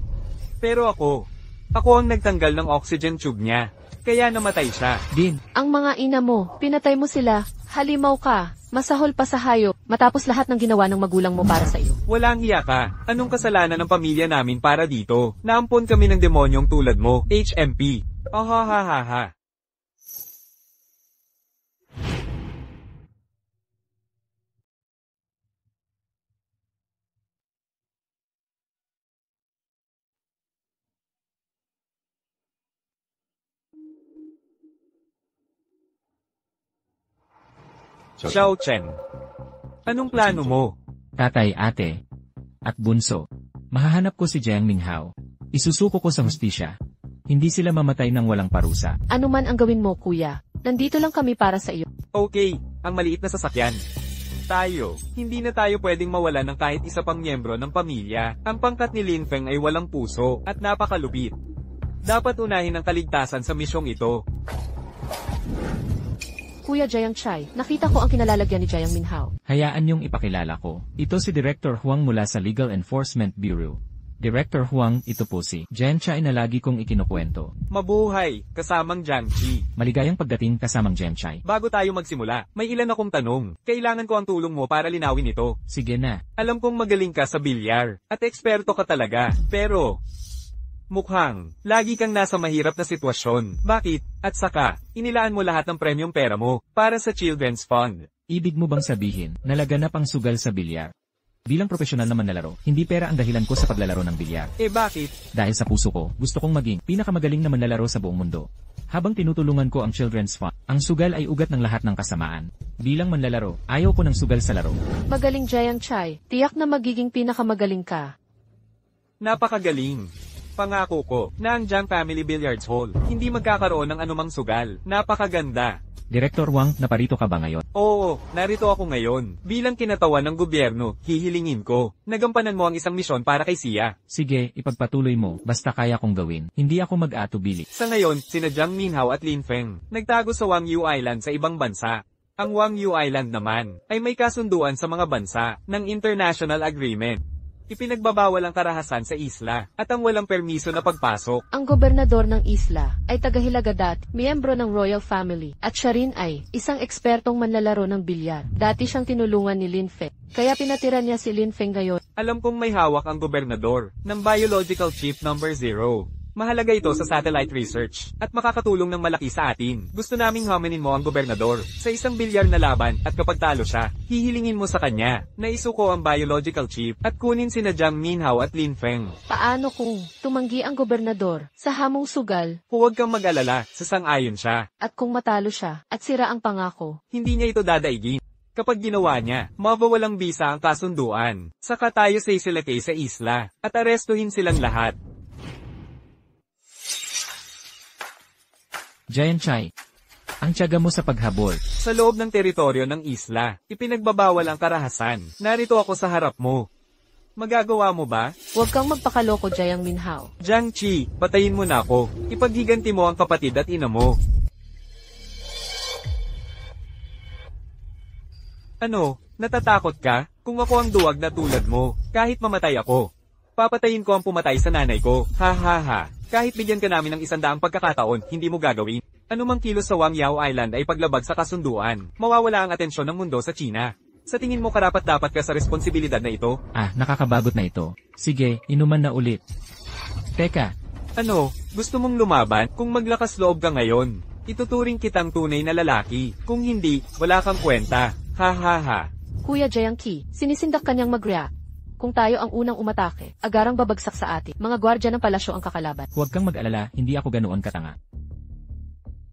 Pero ako ang nagtanggal ng oxygen tube niya. Kaya namatay siya.
Din,
Ang mga ina mo, pinatay mo sila. Halimaw ka. Masahol pa sa hayop. Matapos lahat ng ginawa ng magulang mo para sa iyo.
Walang hiya ka. Anong kasalanan ng pamilya namin para dito? Naampon kami ng demonyong tulad mo, HMP. Ahahaha. Xiao Chen. Anong plano mo?
tatay, ate, at bunso. Mahahanap ko si Jiang Minghao. Isusuko ko sa hustisya. Hindi sila mamatay ng walang parusa.
Ano man ang gawin mo, kuya. Nandito lang kami para sa iyo.
Okay, ang maliit na sasakyan. Hindi na tayo pwedeng mawala ng kahit isa pang miyembro ng pamilya. Ang pangkat ni Lin Feng ay walang puso at napakalupit. Dapat unahin ang kaligtasan sa misyong ito.
Kuya Jiang Chai, nakita ko ang kinalalagyan ni Jiang Minhao.
Hayaan niyong ipakilala ko. Ito si Director Huang mula sa Legal Enforcement Bureau. Director Huang, ito po si Jiang Chai na lagi kong ikinukwento.
Mabuhay, kasamang Jiang Chi.
Maligayang pagdating kasamang Jiang Chai.
Bago tayo magsimula, may ilan akong tanong. Kailangan ko ang tulong mo para linawin ito.
Sige na.
Alam kong magaling ka sa bilyar, at eksperto ka talaga. Pero, mukhang, lagi kang nasa mahirap na sitwasyon. Bakit? At saka, inilaan mo lahat ng premyong pera mo, para sa Children's Fund.
Ibig mo bang sabihin, nalaganap ang sugal sa bilyar? Bilang profesional na manlalaro, hindi pera ang dahilan ko sa paglalaro ng bilyar.
Bakit?
Dahil sa puso ko, gusto kong maging pinakamagaling na manlalaro sa buong mundo. Habang tinutulungan ko ang Children's Fund, ang sugal ay ugat ng lahat ng kasamaan. Bilang manlalaro, ayaw ko ng sugal sa laro.
Magaling Jiang Chai, tiyak na magiging pinakamagaling ka.
Napakagaling. Pangako ko, na ang Jiang Family Billiards Hall, hindi magkakaroon ng anumang sugal. Napakaganda.
Director Wang, naparito ka ba ngayon?
Oo, narito ako ngayon. Bilang kinatawan ng gobyerno, hihilingin ko. Nagampanan mo ang isang misyon para kay Sia.
Sige, ipagpatuloy mo, basta kaya kong gawin. Hindi ako mag-aatubili.
Sa ngayon, sina Jiang Minhao at Lin Feng, nagtago sa Wang Yu Island sa ibang bansa. Ang Wang Yu Island naman, ay may kasunduan sa mga bansa, ng international agreement. Ipinagbabawal ang karahasan sa isla, at ang walang permiso na pagpasok.
Ang gobernador ng isla ay taga-Hilagadat, miyembro ng royal family, at siya rin ay isang ekspertong manlalaro ng bilyar. Dati siyang tinulungan ni Lin Feng, kaya pinatira niya si Lin Feng ngayon.
Alam kong may hawak ang gobernador ng Biological Chip Number 0. Mahalaga ito sa satellite research, at makakatulong ng malaki sa atin. Gusto naming haminin mo ang gobernador sa isang bilyar na laban, at kapag talo siya, hihilingin mo sa kanya na isuko ang biological chip at kunin sina Jiang Minhao at Lin Feng.
Paano kung tumanggi ang gobernador sa hamong sugal,
Huwag kang mag-alala, sasang-ayon siya.
at kung matalo siya, at sira ang pangako?
Hindi niya ito dadaigin. Kapag ginawa niya, mabawalang bisa ang kasunduan. Saka tayo sisilakay sa isla, at arestuhin silang lahat.
Jiang Chai, ang tiyaga mo sa paghabol.
Sa loob ng teritoryo ng isla, ipinagbabawal ang karahasan. Narito ako sa harap mo. Magagawa mo ba?
Huwag kang magpakaloko, Jiang Minhao.
Jiang Chi, patayin mo na ako. Ipaghiganti mo ang kapatid at ina mo. Ano, natatakot ka? Kung ako ang duwag na tulad mo, kahit mamatay ako, papatayin ko ang pumatay sa nanay ko. Ha ha ha. Kahit bigyan ka namin ng 100 pagkakataon, hindi mo gagawin. Anumang kilos sa Wang Yao Island ay paglabag sa kasunduan. Mawawala ang atensyon ng mundo sa China. Sa tingin mo karapat-dapat ka sa responsibilidad na ito?
Nakakabagot na ito. Sige, inuman na ulit. Teka,
Ano, gusto mong lumaban? Kung maglakas loob ka ngayon, ituturing kitang tunay na lalaki. Kung hindi, wala kang kwenta. Ha ha ha.
Kuya Jiangqi, sinisindak kanyang mag-react. Kung tayo ang unang umatake, agarang babagsak sa atin. Mga gwardya ng palasyo ang kakalaban.
huwag kang mag-alala, hindi ako ganoon katanga.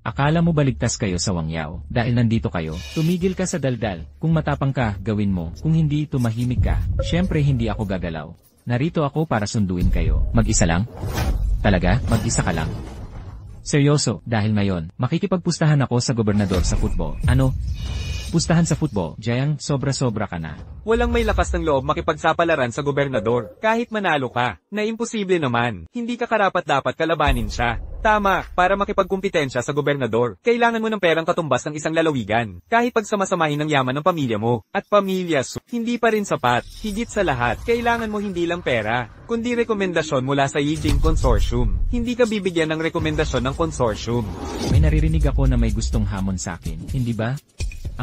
Akala mo baligtas kayo sa Wang Yao, dahil nandito kayo, tumigil ka sa daldal. Kung matapang ka, gawin mo. Kung hindi, tumahimik ka. Siyempre hindi ako gagalaw. Narito ako para sunduin kayo. Mag-isa lang? Talaga, mag-isa ka lang? Seryoso, dahil ngayon, makikipagpustahan ako sa gobernador sa football. Ano? Pustahan sa football, Jiang, sobra-sobra ka na.
Walang may lakas ng loob makipagsapalaran sa gobernador. Kahit manalo ka, na imposible naman. Hindi ka karapat-dapat kalabanin siya. Tama, para makipagkumpetensya sa gobernador, kailangan mo ng perang katumbas ng isang lalawigan. Kahit pagsamasamahin ng yaman ng pamilya mo, at pamilya hindi pa rin sapat. Higit sa lahat, kailangan mo hindi lang pera, kundi rekomendasyon mula sa Yijing Consortium. Hindi ka bibigyan ng rekomendasyon ng consortium.
May naririnig ako na may gustong hamon sa akin, hindi ba?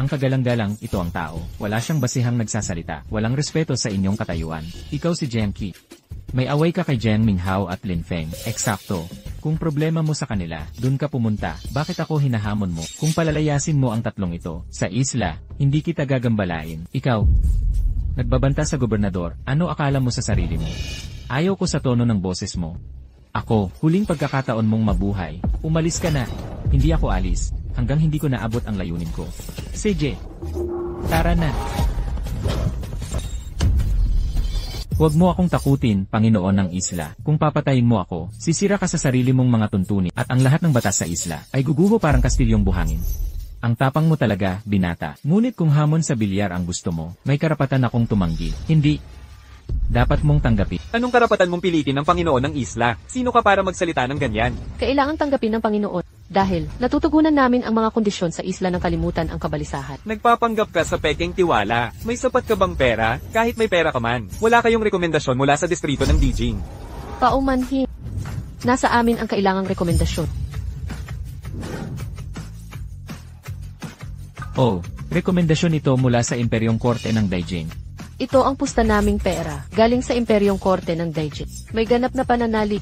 Ang kagalang-galang, ito ang tao. Wala siyang basihang nagsasalita. Walang respeto sa inyong katayuan. Ikaw si Jiangqi. May away ka kay Jiang Minghao at Lin Feng. Eksakto. Kung problema mo sa kanila, dun ka pumunta. Bakit ako hinahamon mo? Kung palalayasin mo ang tatlong ito, sa isla, hindi kita gagambalain. Ikaw, nagbabanta sa gobernador, ano akala mo sa sarili mo? Ayaw ko sa tono ng boses mo. Ako, huling pagkakataon mong mabuhay. Umalis ka na. Hindi ako alis. Hanggang hindi ko naabot ang layunin ko. CJ, tara na. Huwag mo akong takutin, Panginoon ng isla. Kung papatayin mo ako, sisira ka sa sarili mong mga tuntunin at ang lahat ng batas sa isla ay guguho parang kastilyong buhangin. Ang tapang mo talaga, binata. Ngunit kung hamon sa bilyar ang gusto mo, may karapatan akong tumanggi. Hindi. Dapat mong tanggapin.
Anong karapatan mong pilitin ng Panginoon ng isla? Sino ka para magsalita ng ganyan?
Kailangang tanggapin ng Panginoon. Dahil, natutugunan namin ang mga kondisyon sa isla ng kalimutan ang kabalisahan.
Nagpapanggap ka sa pekeng tiwala. May sapat ka bang pera? Kahit may pera ka man. Wala kayong rekomendasyon mula sa distrito ng Dijing.
Paumanhin. Nasa amin ang kailangang rekomendasyon.
Rekomendasyon ito mula sa Imperyong Korte ng Daijing.
Ito ang pusta naming pera, galing sa Imperyong Korte ng Daijing. May ganap na pananalig.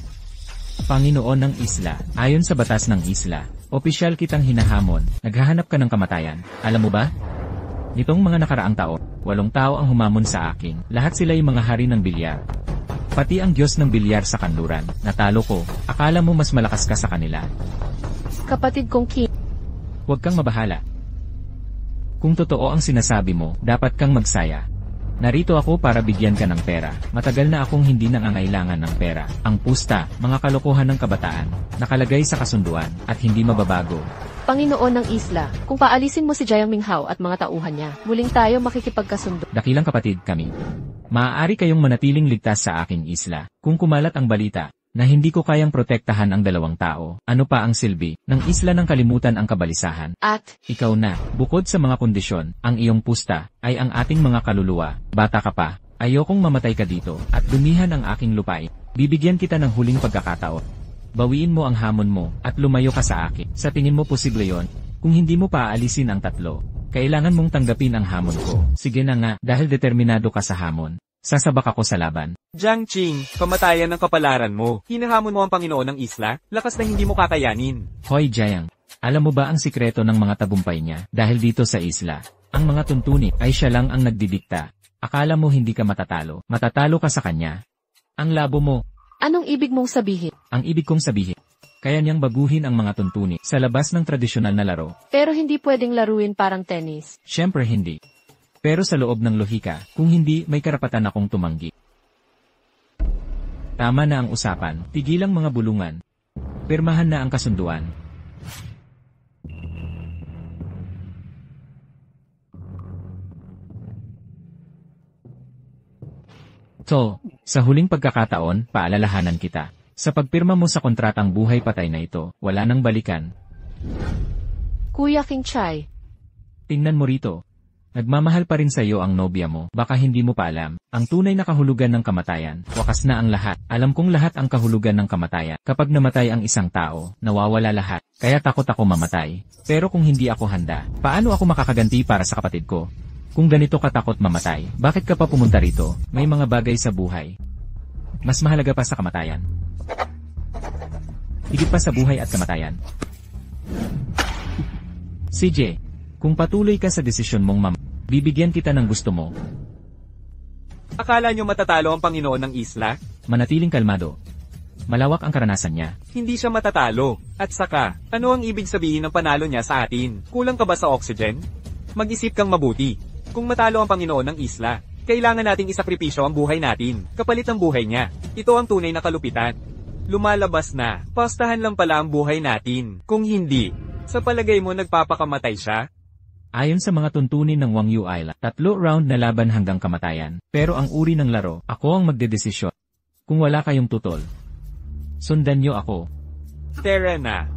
Panginoon ng isla, ayon sa batas ng isla, opisyal kitang hinahamon, naghahanap ka ng kamatayan. Alam mo ba? Nitong mga nakaraang taon, 8 tao ang humamon sa akin, lahat sila ay mga hari ng bilyar. Pati ang Diyos ng bilyar sa kanluran, natalo ko, akala mo mas malakas ka sa kanila.
Kapatid kong Kim,
Huwag kang mabahala. Kung totoo ang sinasabi mo, dapat kang magsaya. Narito ako para bigyan ka ng pera. Matagal na akong hindi nangangailangan ng pera. Ang pusta, mga kalokohan ng kabataan, nakalagay sa kasunduan, at hindi mababago.
Panginoon ng isla, kung paalisin mo si Jiang Minghao at mga tauhan niya, muling tayo makikipagkasundo.
Dakilang kapatid kami. Maaari kayong manatiling ligtas sa aking isla. Kung kumalat ang balita, na hindi ko kayang protektahan ang 2 tao, ano pa ang silbi ng isla ng kalimutan ang kabalisahan?
At,
Ikaw na, bukod sa mga kondisyon, ang iyong pusta, ay ang ating mga kaluluwa. Bata ka pa, ayokong mamatay ka dito, at dumihan ang aking lupain. Bibigyan kita ng huling pagkakataon. Bawiin mo ang hamon mo, at lumayo ka sa akin. Sa tingin mo posible yon? Kung hindi mo paaalisin ang 3, kailangan mong tanggapin ang hamon ko. Sige na nga, dahil determinado ka sa hamon. Sasabak ako sa laban.
Jiang Qing, kamatayan ng kapalaran mo. Hinahamon mo ang Panginoon ng isla, lakas na hindi mo kakayanin.
Hoy Jiang, alam mo ba ang sikreto ng mga tagumpay niya? Dahil dito sa isla, ang mga tuntunin ay siya lang ang nagdidikta. Akala mo hindi ka matatalo. Matatalo ka sa kanya. Ang labo mo.
anong ibig mong sabihin?
Ang ibig kong sabihin, kaya niyang baguhin ang mga tuntunin sa labas ng tradisyonal na laro.
Pero hindi pwedeng laruin parang tennis.
Siyempre hindi. Pero sa loob ng lohika, kung hindi, may karapatan akong tumanggi. Tama na ang usapan, tigilang mga bulungan. Pirmahan na ang kasunduan. So, sa huling pagkakataon, paalalahanan kita. Sa pagpirma mo sa kontratang buhay patay na ito, wala nang balikan.
Kuya King Chai,
Tingnan mo rito. Nagmamahal pa rin sa'yo ang nobya mo, baka hindi mo pa alam. Ang tunay na kahulugan ng kamatayan, wakas na ang lahat. Alam kong lahat ang kahulugan ng kamatayan. Kapag namatay ang isang tao, nawawala lahat. Kaya takot ako mamatay. Pero kung hindi ako handa, paano ako makakaganti para sa kapatid ko? Kung ganito katakot mamatay, bakit ka pa pumunta rito? May mga bagay sa buhay mas mahalaga pa sa kamatayan. Higit pa sa buhay at kamatayan. CJ, kung patuloy ka sa desisyon mong bibigyan kita ng gusto mo.
Akala nyo matatalo ang Panginoon ng isla?
Manatiling kalmado. Malawak ang karanasan niya.
Hindi siya matatalo. At saka, ano ang ibig sabihin ng panalo niya sa atin? Kulang ka ba sa oxygen? Mag-isip kang mabuti. Kung matalo ang Panginoon ng isla, kailangan nating isakripisyo ang buhay natin, kapalit ng buhay niya. Ito ang tunay na kalupitan. Lumalabas na, pastahan lang pala ang buhay natin. Kung hindi, sa palagay mo nagpapakamatay siya?
Ayon sa mga tuntunin ng Wang Yu Island, 3 round na laban hanggang kamatayan. Pero ang uri ng laro, ako ang magdedesisyon. Kung wala kayong tutol, sundan niyo ako.
Tara na.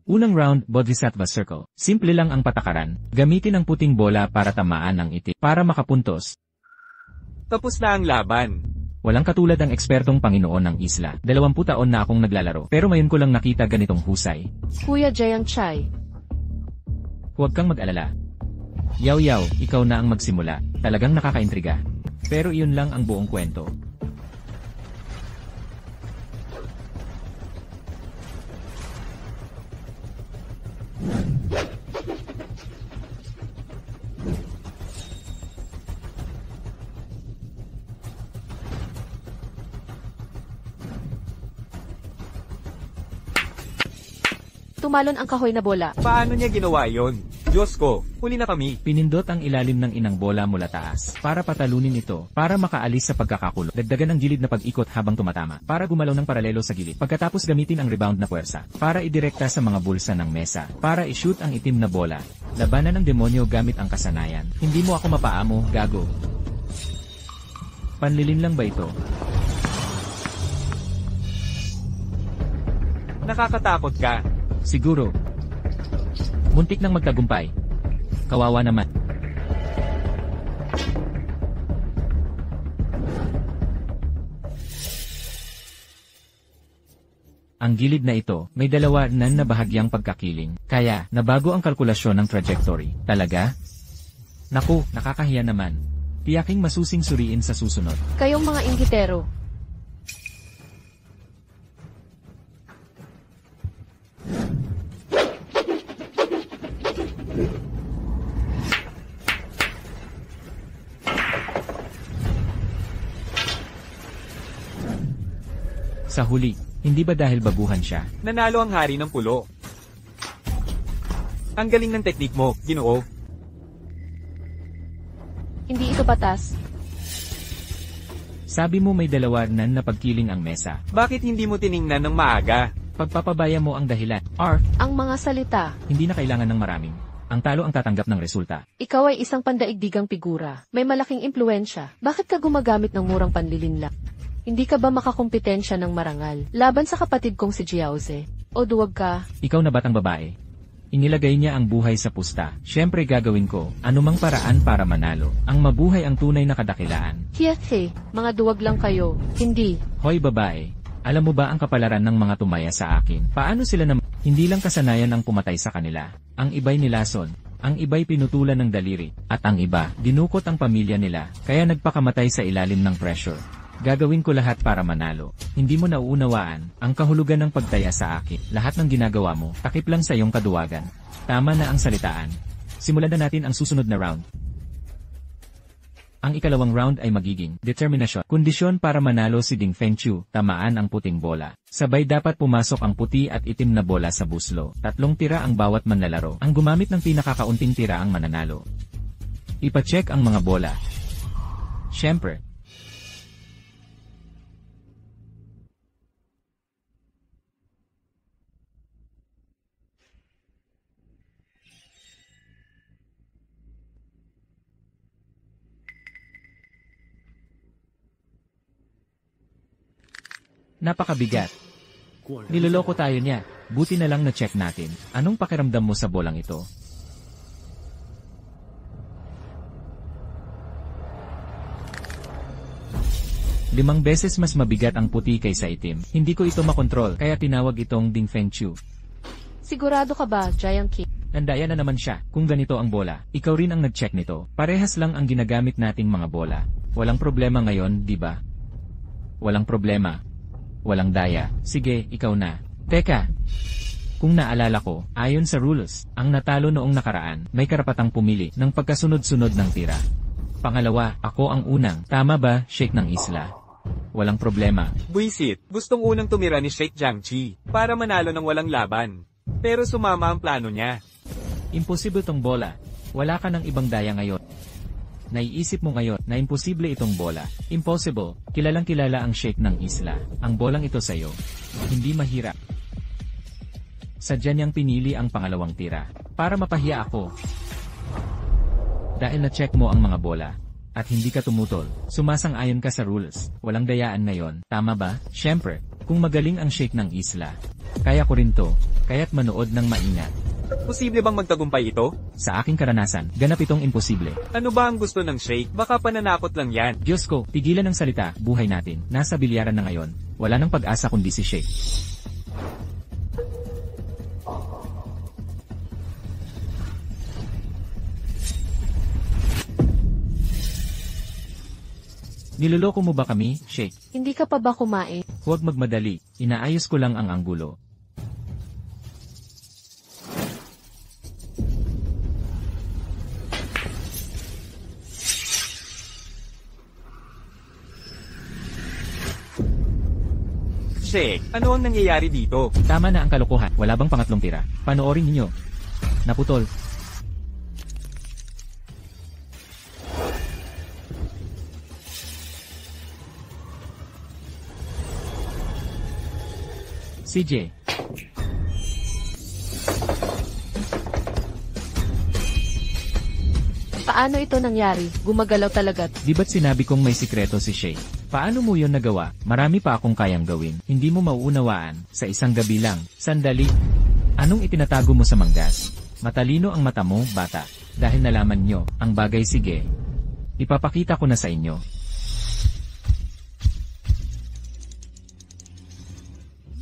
Unang round, Bodhisattva Circle. Simple lang ang patakaran. Gamitin ang puting bola para tamaan ang itim. Para makapuntos.
Tapos na ang laban.
Walang katulad ang ekspertong Panginoon ng isla. 20 taon na akong naglalaro. Pero ngayon ko lang nakita ganitong husay.
Kuya Jayang Chai.
Huwag kang mag-alala. Yaw, ikaw na ang magsimula. Talagang nakakaintriga. Pero iyon lang ang buong kwento.
Tumalon ang kahoy na bola.
Paano niya ginawa yon? Diyos ko, huli na kami.
Pinindot ang ilalim ng inang bola mula taas para patalunin ito, para makaalis sa pagkakakulo. Dagdagan ang gilid na pag-ikot habang tumatama, para gumalaw ng paralelo sa gilid. Pagkatapos gamitin ang rebound na puwersa, para idirekta sa mga bulsa ng mesa, para i-shoot ang itim na bola. Labanan ng demonyo gamit ang kasanayan. Hindi mo ako mapaamo, gago. Panlilin lang ba ito?
Nakakatakot ka.
Siguro. Muntik nang magtagumpay. Kawawa naman. Ang gilid na ito, may dalawa na bahagyang pagkakiling. Kaya, nabago ang kalkulasyon ng trajectory. Talaga? Naku, nakakahiya naman. Tiyaking masusing suriin sa susunod.
Kayong mga inggitero.
Sa huli, hindi ba dahil baguhan siya?
Nanalo ang hari ng pulo. Ang galing ng teknik mo, Ginoo.
Hindi ito patas.
Sabi mo may dalawa na pagkiling ang mesa.
Bakit hindi mo tiningnan ng maaga?
Pagpapabaya mo ang dahilan.
Ang mga salita.
Hindi na kailangan ng maraming. Ang talo ang tatanggap ng resulta.
Ikaw ay isang pandaigdigang figura. May malaking impluensya. Bakit ka gumagamit ng murang panlilinlang? Hindi ka ba makakumpetensya ng marangal? Laban sa kapatid kong si Jiaoze. O duwag ka?
Ikaw na batang babae. Inilagay niya ang buhay sa pusta. Siyempre gagawin ko, anumang paraan para manalo. Ang mabuhay ang tunay na kadakilaan.
Hiyahe, mga duwag lang kayo. Hindi.
Hoy babae, alam mo ba ang kapalaran ng mga tumaya sa akin? Paano sila na hindi lang kasanayan ang pumatay sa kanila? Ang iba'y nilason, ang iba'y pinutulan ng daliri, at ang iba, dinukot ang pamilya nila, kaya nagpakamatay sa ilalim ng pressure. Gagawin ko lahat para manalo. Hindi mo nauunawaan ang kahulugan ng pagtaya sa akin. Lahat ng ginagawa mo, takip lang sa iyong kaduwagan. Tama na ang salitaan. Simulan na natin ang susunod na round. Ang ikalawang round ay magiging determinasyon. Kondisyon para manalo si Ding Fengchu, tamaan ang puting bola. Sabay dapat pumasok ang puti at itim na bola sa buslo. 3 tira ang bawat manlalaro. Ang gumamit ng pinakakaunting tira ang mananalo. Ipacheck ang mga bola. Siyempre. Napakabigat. Niloloko tayo niya. Buti na lang na-check natin. Anong pakiramdam mo sa bolang ito? Limang beses mas mabigat ang puti kaysa itim. Hindi ko ito makontrol, kaya tinawag itong Ding Feng Chu.
Sigurado ka ba, Giant King?
Nandaya na naman siya. Kung ganito ang bola, ikaw rin ang nag-check nito. Parehas lang ang ginagamit nating mga bola. Walang problema ngayon, di ba? Walang problema. Walang daya. Sige, ikaw na. Teka. Kung naalala ko, ayon sa rules, ang natalo noong nakaraan, may karapatang pumili ng pagkasunod-sunod ng tira. Pangalawa, ako ang unang. Tama ba, Sheikh ng Isla? Walang problema.
Buisit, gustong unang tumira ni Sheikh Jiangqi para manalo ng walang laban. Pero sumama ang plano niya.
Imposible tong bola. Wala ka ng ibang daya ngayon. Naiisip mo ngayon na imposible itong bola. Impossible. Kilalang kilala ang Sheikh ng Isla. Ang bolang ito sa'yo. Hindi mahirap. Sadya niyang pinili ang pangalawang tira. Para mapahiya ako. Dahil na-check mo ang mga bola. At hindi ka tumutol. Sumasang-ayon ka sa rules. Walang dayaan ngayon. Tama ba? Siyempre. Kung magaling ang Sheikh ng Isla. Kaya ko rin to. Kaya't manood ng maingat.
Posible bang magtagumpay ito?
Sa aking karanasan, ganap itong imposible.
Ano ba ang gusto ng Sheikh? Baka pananakot lang yan.
Diyos ko, tigilan ng salita, buhay natin. Nasa bilyaran na ngayon. Wala nang pag-asa kundi si Sheikh. Niloloko mo ba kami, Sheikh?
Hindi ka pa ba kumain?
Huwag magmadali. Inaayos ko lang ang anggulo.
Sheikh, ano ang nangyayari dito?
Tama na ang kalokohan. Wala bang pangatlong tira? Panoorin ninyo. Naputol. CJ.
Paano ito nangyari? Gumagalaw talaga.
Di ba't sinabi kong may sikreto si Sheikh? Paano mo yon nagawa? Marami pa akong kayang gawin. Hindi mo mauunawaan. Sa isang gabi lang. Sandali. Anong itinatago mo sa manggas? Matalino ang mata mo, bata. Dahil nalaman nyo, ang bagay sige. Ipapakita ko na sa inyo.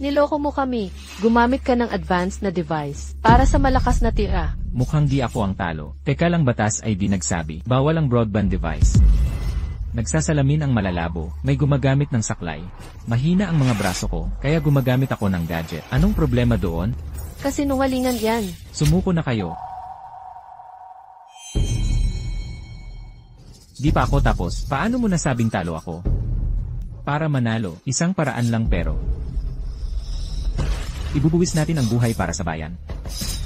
Niloko mo kami. Gumamit ka ng advanced na device para sa malakas na tira.
Mukhang di ako ang talo. Teka lang, batas ay di nagsabi. Bawal ang broadband device. Nagsasalamin ang malalabo. May gumagamit ng saklay. Mahina ang mga braso ko, kaya gumagamit ako ng gadget. Anong problema doon?
Kasinungalingan yan.
Sumuko na kayo. Di pa ako tapos. Paano mo nasabing talo ako? Para manalo, isang paraan lang pero. Ibubuwis natin ang buhay para sa bayan.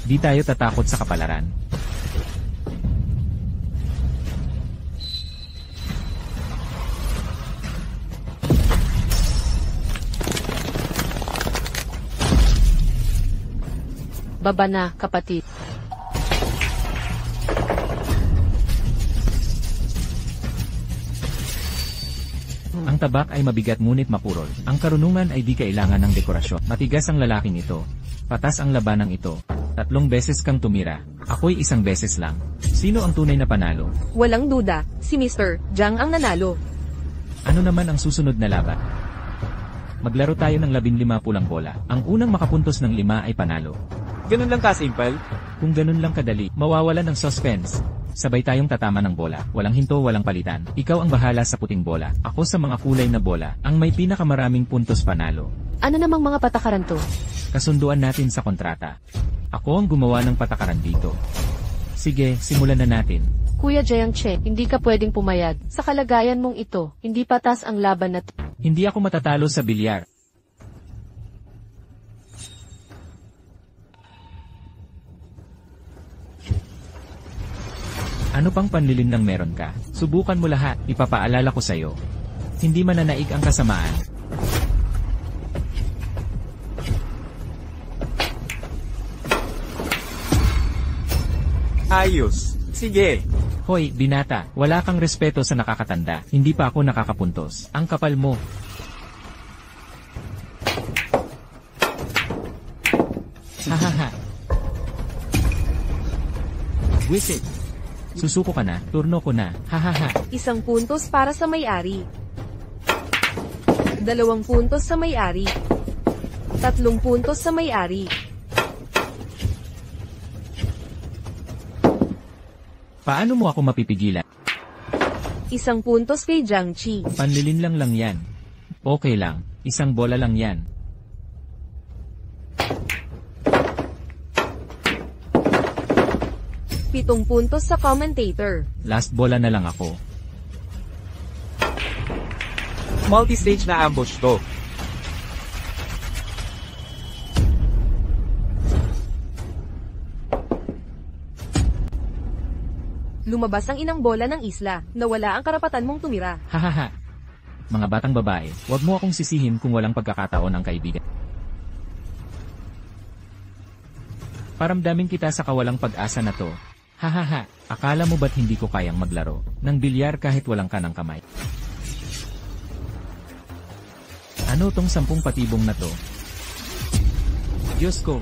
Di tayo tatakot sa kapalaran.
Baba na, kapatid.
Ang tabak ay mabigat ngunit mapurol. Ang karunungan ay di kailangan ng dekorasyon. Matigas ang lalaking ito. Patas ang labanang ito. 3 beses kang tumira. Ako'y 1 beses lang. Sino ang tunay na panalo?
Walang duda, si Mr. Jiang ang nanalo.
Ano naman ang susunod na laban? Maglaro tayo ng 15 pulang bola. Ang unang makapuntos ng 5 ay panalo.
Ganun lang kasimple?
Kung ganun lang kadali, mawawalan ng suspense. Sabay tayong tatama ng bola. Walang hinto, walang palitan. Ikaw ang bahala sa puting bola. Ako sa mga kulay na bola. Ang may pinakamaraming puntos panalo.
Ano namang mga patakaran to?
Kasunduan natin sa kontrata. Ako ang gumawa ng patakaran dito. Sige, simulan na natin.
Kuya Jiangche, hindi ka pwedeng pumayag. Sa kalagayan mong ito, hindi patas ang laban na to.
Hindi ako matatalo sa bilyar. Ano pang panlilim ng meron ka? Subukan mo lahat, ipapaalala ko sa'yo. Hindi mananaig ang kasamaan.
Ayos. Sige.
Hoy, binata, wala kang respeto sa nakakatanda. Hindi pa ako nakakapuntos. Ang kapal mo. Hahaha. Wisit. Susuko ka na, turno ko na, hahaha.
1 puntos para sa may-ari. 2 puntos sa may-ari. 3 puntos sa may-ari.
Paano mo ako mapipigilan?
1 puntos kay Jiang Qi.
Panlilin lang yan. Okay lang, 1 bola lang yan.
Pitong puntos sa commentator.
Last bola na lang ako.
Multi-stage na ambush to.
Lumabas ang inang bola ng isla. Nawala ang karapatan mong tumira.
Hahaha. Mga batang babae, huwag mo akong sisihin kung walang pagkakataon ang kaibigan. Paramdamin kita sa kawalang pag-asa na to. Hahaha, akala mo ba't hindi ko kayang maglaro ng bilyar kahit walang kanang kamay? Ano tong 10 patibong na to? Diyos ko!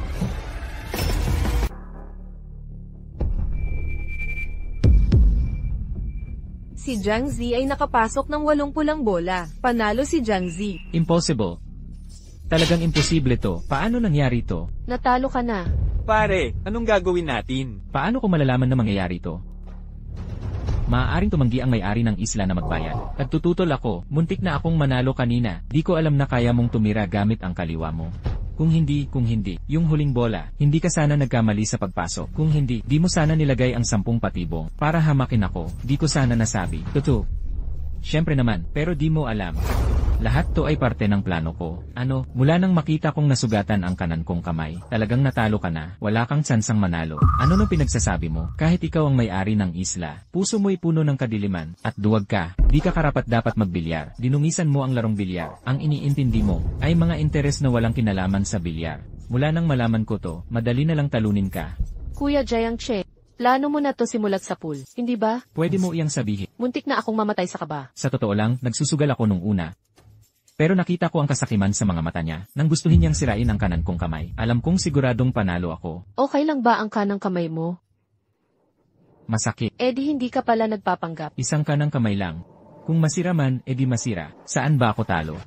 Si Jiang Zi ay nakapasok ng 8 pulang bola. Panalo si Jiang Zi.
Impossible. Talagang imposible to. Paano nangyari to?
Natalo ka na.
Pare, anong gagawin natin?
Paano ko malalaman na mangyayari to? Maaaring tumanggi ang may-ari ng isla na magbayad. Nagtututol ako, muntik na akong manalo kanina. Di ko alam na kaya mong tumira gamit ang kaliwa mo. Kung hindi, yung huling bola, hindi ka sana nagkamali sa pagpasok. Kung hindi, di mo sana nilagay ang 10 patibong. Para hamakin ako, di ko sana nasabi. Totoo. Siyempre naman, pero di mo alam. Lahat to ay parte ng plano ko. Ano, mula nang makita kong nasugatan ang kanan kong kamay, talagang natalo ka na, wala kang tsansang manalo. Ano nang pinagsasabi mo? Kahit ikaw ang may-ari ng isla, puso mo'y puno ng kadiliman, at duwag ka, di ka karapat-dapat magbilyar. Dinumisan mo ang larong bilyar. Ang iniintindi mo, ay mga interes na walang kinalaman sa bilyar. Mula nang malaman ko to, madali na lang talunin ka.
Kuya Jiang Qi, plano mo na to simulat sa pool, hindi ba?
Pwede mo iyang sabihin.
Muntik na akong mamatay sa kaba.
Sa totoo lang, nagsusugal ako nung una. Pero nakita ko ang kasakiman sa mga mata niya, nang gustuhin niyang sirain ang kanan kong kamay. Alam kong siguradong panalo ako.
Okay lang ba ang kanang kamay mo?
Masakit.
Di hindi ka pala nagpapanggap.
Isang kanang kamay lang. Kung masira man, edi masira. Saan ba ako talo?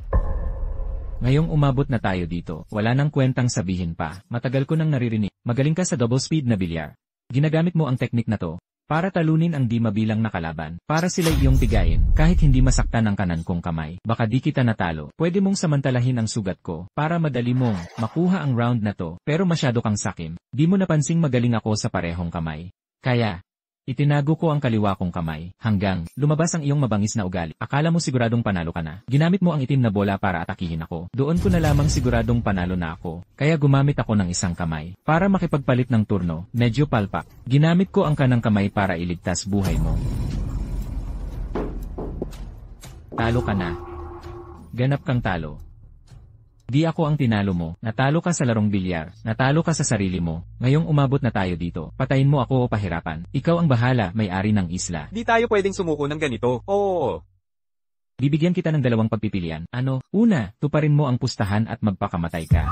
Ngayong umabot na tayo dito, wala nang kwentang sabihin pa. Matagal ko nang naririnig. Magaling ka sa double speed na bilyar. Ginagamit mo ang teknik na to para talunin ang di mabilang na kalaban, para sila iyong pigayin, kahit hindi masaktan ang kanan kong kamay. Baka di kita natalo. Pwede mong samantalahin ang sugat ko, para madali mong makuha ang round na to, pero masyado kang sakim. Di mo napansing magaling ako sa parehong kamay. Kaya, itinago ko ang kaliwa kong kamay, hanggang lumabas ang iyong mabangis na ugali. Akala mo siguradong panalo ka na. Ginamit mo ang itim na bola para atakihin ako. Doon ko na lamang siguradong panalo na ako. Kaya gumamit ako ng isang kamay. Para makipagpalit ng turno, medyo palpak. Ginamit ko ang kanang kamay para iligtas buhay mo. Talo ka na. Ganap kang talo. Di ako ang tinalo mo, natalo ka sa larong bilyar, natalo ka sa sarili mo, ngayong umabot na tayo dito, patayin mo ako o pahirapan, ikaw ang bahala, may-ari ng isla.
Di tayo pwedeng sumuko ng ganito. Oo.
Bibigyan kita ng 2 pagpipilian. Ano? Una, tuparin mo ang pustahan at magpakamatay ka.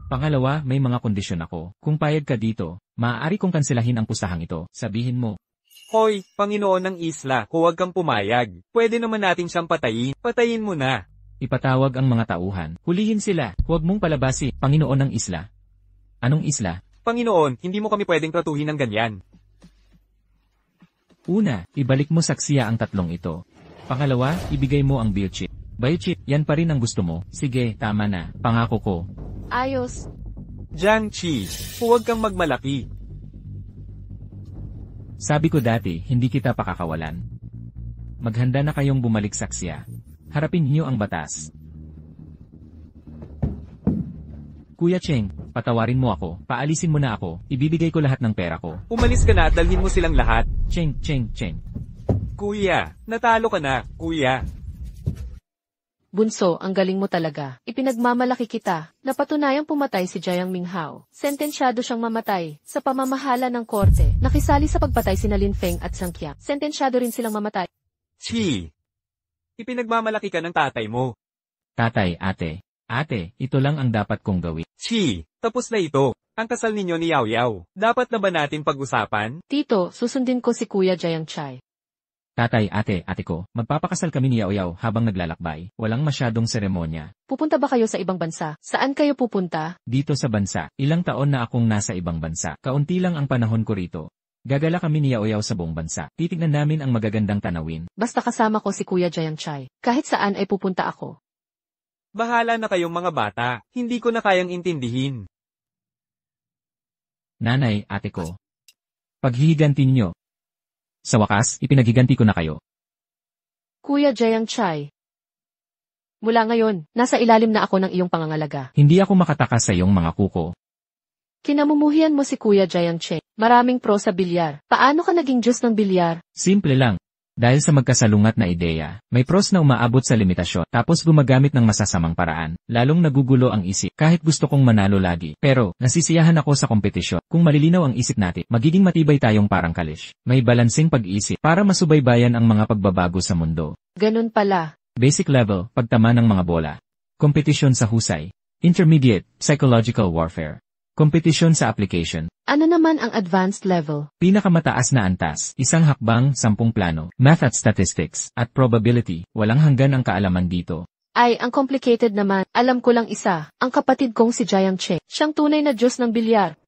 Pangalawa, may mga kondisyon ako. Kung payag ka dito, maaari kong kanselahin ang pustahang ito, sabihin mo.
Hoy, Panginoon ng isla, huwag kang pumayag. Pwede naman natin siyang patayin. Patayin mo na.
Ipatawag ang mga tauhan. Hulihin sila. Huwag mong palabasi, Panginoon ng isla. Anong isla?
Panginoon, hindi mo kami pwedeng tratuhin ng ganyan.
Una, ibalik mo saksiya ang 3 ito. Pangalawa, ibigay mo ang biochip. Biochip, yan pa rin ang gusto mo. Sige, tama na. Pangako ko.
Ayos.
Jiang Qi, huwag kang magmalaki.
Sabi ko dati, hindi kita pakakawalan. Maghanda na kayong bumalik saksiya. Harapin niyo ang batas. Kuya Cheng, patawarin mo ako, paalisin mo na ako, ibibigay ko lahat ng pera ko.
Umalis ka na at dalhin mo silang lahat.
Cheng.
Kuya, natalo ka na, kuya.
Bunso, ang galing mo talaga. Ipinagmamalaki kita. Napatunayang pumatay si Jiang Minghao. Sentensyado siyang mamatay sa pamamahala ng korte. Nakisali sa pagpatay sina Lin Feng at Zhang Qiang. Sentensyado rin silang mamatay.
Chi, ipinagmamalaki ka ng tatay mo.
Tatay, ate. Ate, ito lang ang dapat kong gawin.
Chi, tapos na ito. Ang kasal ninyo ni Yao Yao. Dapat na ba natin pag-usapan?
Tito, susundin ko si Kuya Jayang Chai.
Tatay, ate ko, magpapakasal kami ni Yao Yao habang naglalakbay. Walang masyadong seremonya.
Pupunta ba kayo sa ibang bansa? Saan kayo pupunta?
Dito sa bansa, ilang taon na akong nasa ibang bansa. Kaunti lang ang panahon ko rito. Gagala kami ni Yao Yao sa buong bansa. Titignan namin ang magagandang tanawin.
Basta kasama ko si Kuya Jayang Chai. Kahit saan ay pupunta ako.
Bahala na kayong mga bata. Hindi ko na kayang intindihin.
Nanay, ate ko. Paghihigantin nyo. Sa wakas, ipinaghiganti ko na kayo.
Kuya Jayang Chai. Mula ngayon, nasa ilalim na ako ng iyong pangangalaga.
Hindi ako makatakas sa iyong mga kuko.
Kinamumuhian mo si Kuya Jayang Chai. Maraming pro sa bilyar. Paano ka naging Diyos ng bilyar?
Simple lang. Dahil sa magkasalungat na ideya, may pros na umaabot sa limitasyon, tapos gumagamit ng masasamang paraan, lalong nagugulo ang isip, kahit gusto kong manalo lagi. Pero, nasisiyahan ako sa kompetisyon. Kung malilinaw ang isip natin, magiging matibay tayong parang kalish. May balansing pag-iisip, para masubaybayan ang mga pagbabago sa mundo.
Ganun pala.
Basic level, pagtama ng mga bola. Kompetisyon sa husay. Intermediate, psychological warfare. Kompetisyon sa application.
Ano naman ang advanced level?
Pinakamataas na antas, isang hakbang, 10 plano, math at statistics, at probability, walang hanggan ang kaalaman dito.
Ay, ang complicated naman. Alam ko lang isa, ang kapatid kong si Jayang Che. Siyang tunay na Diyos ng bilyar.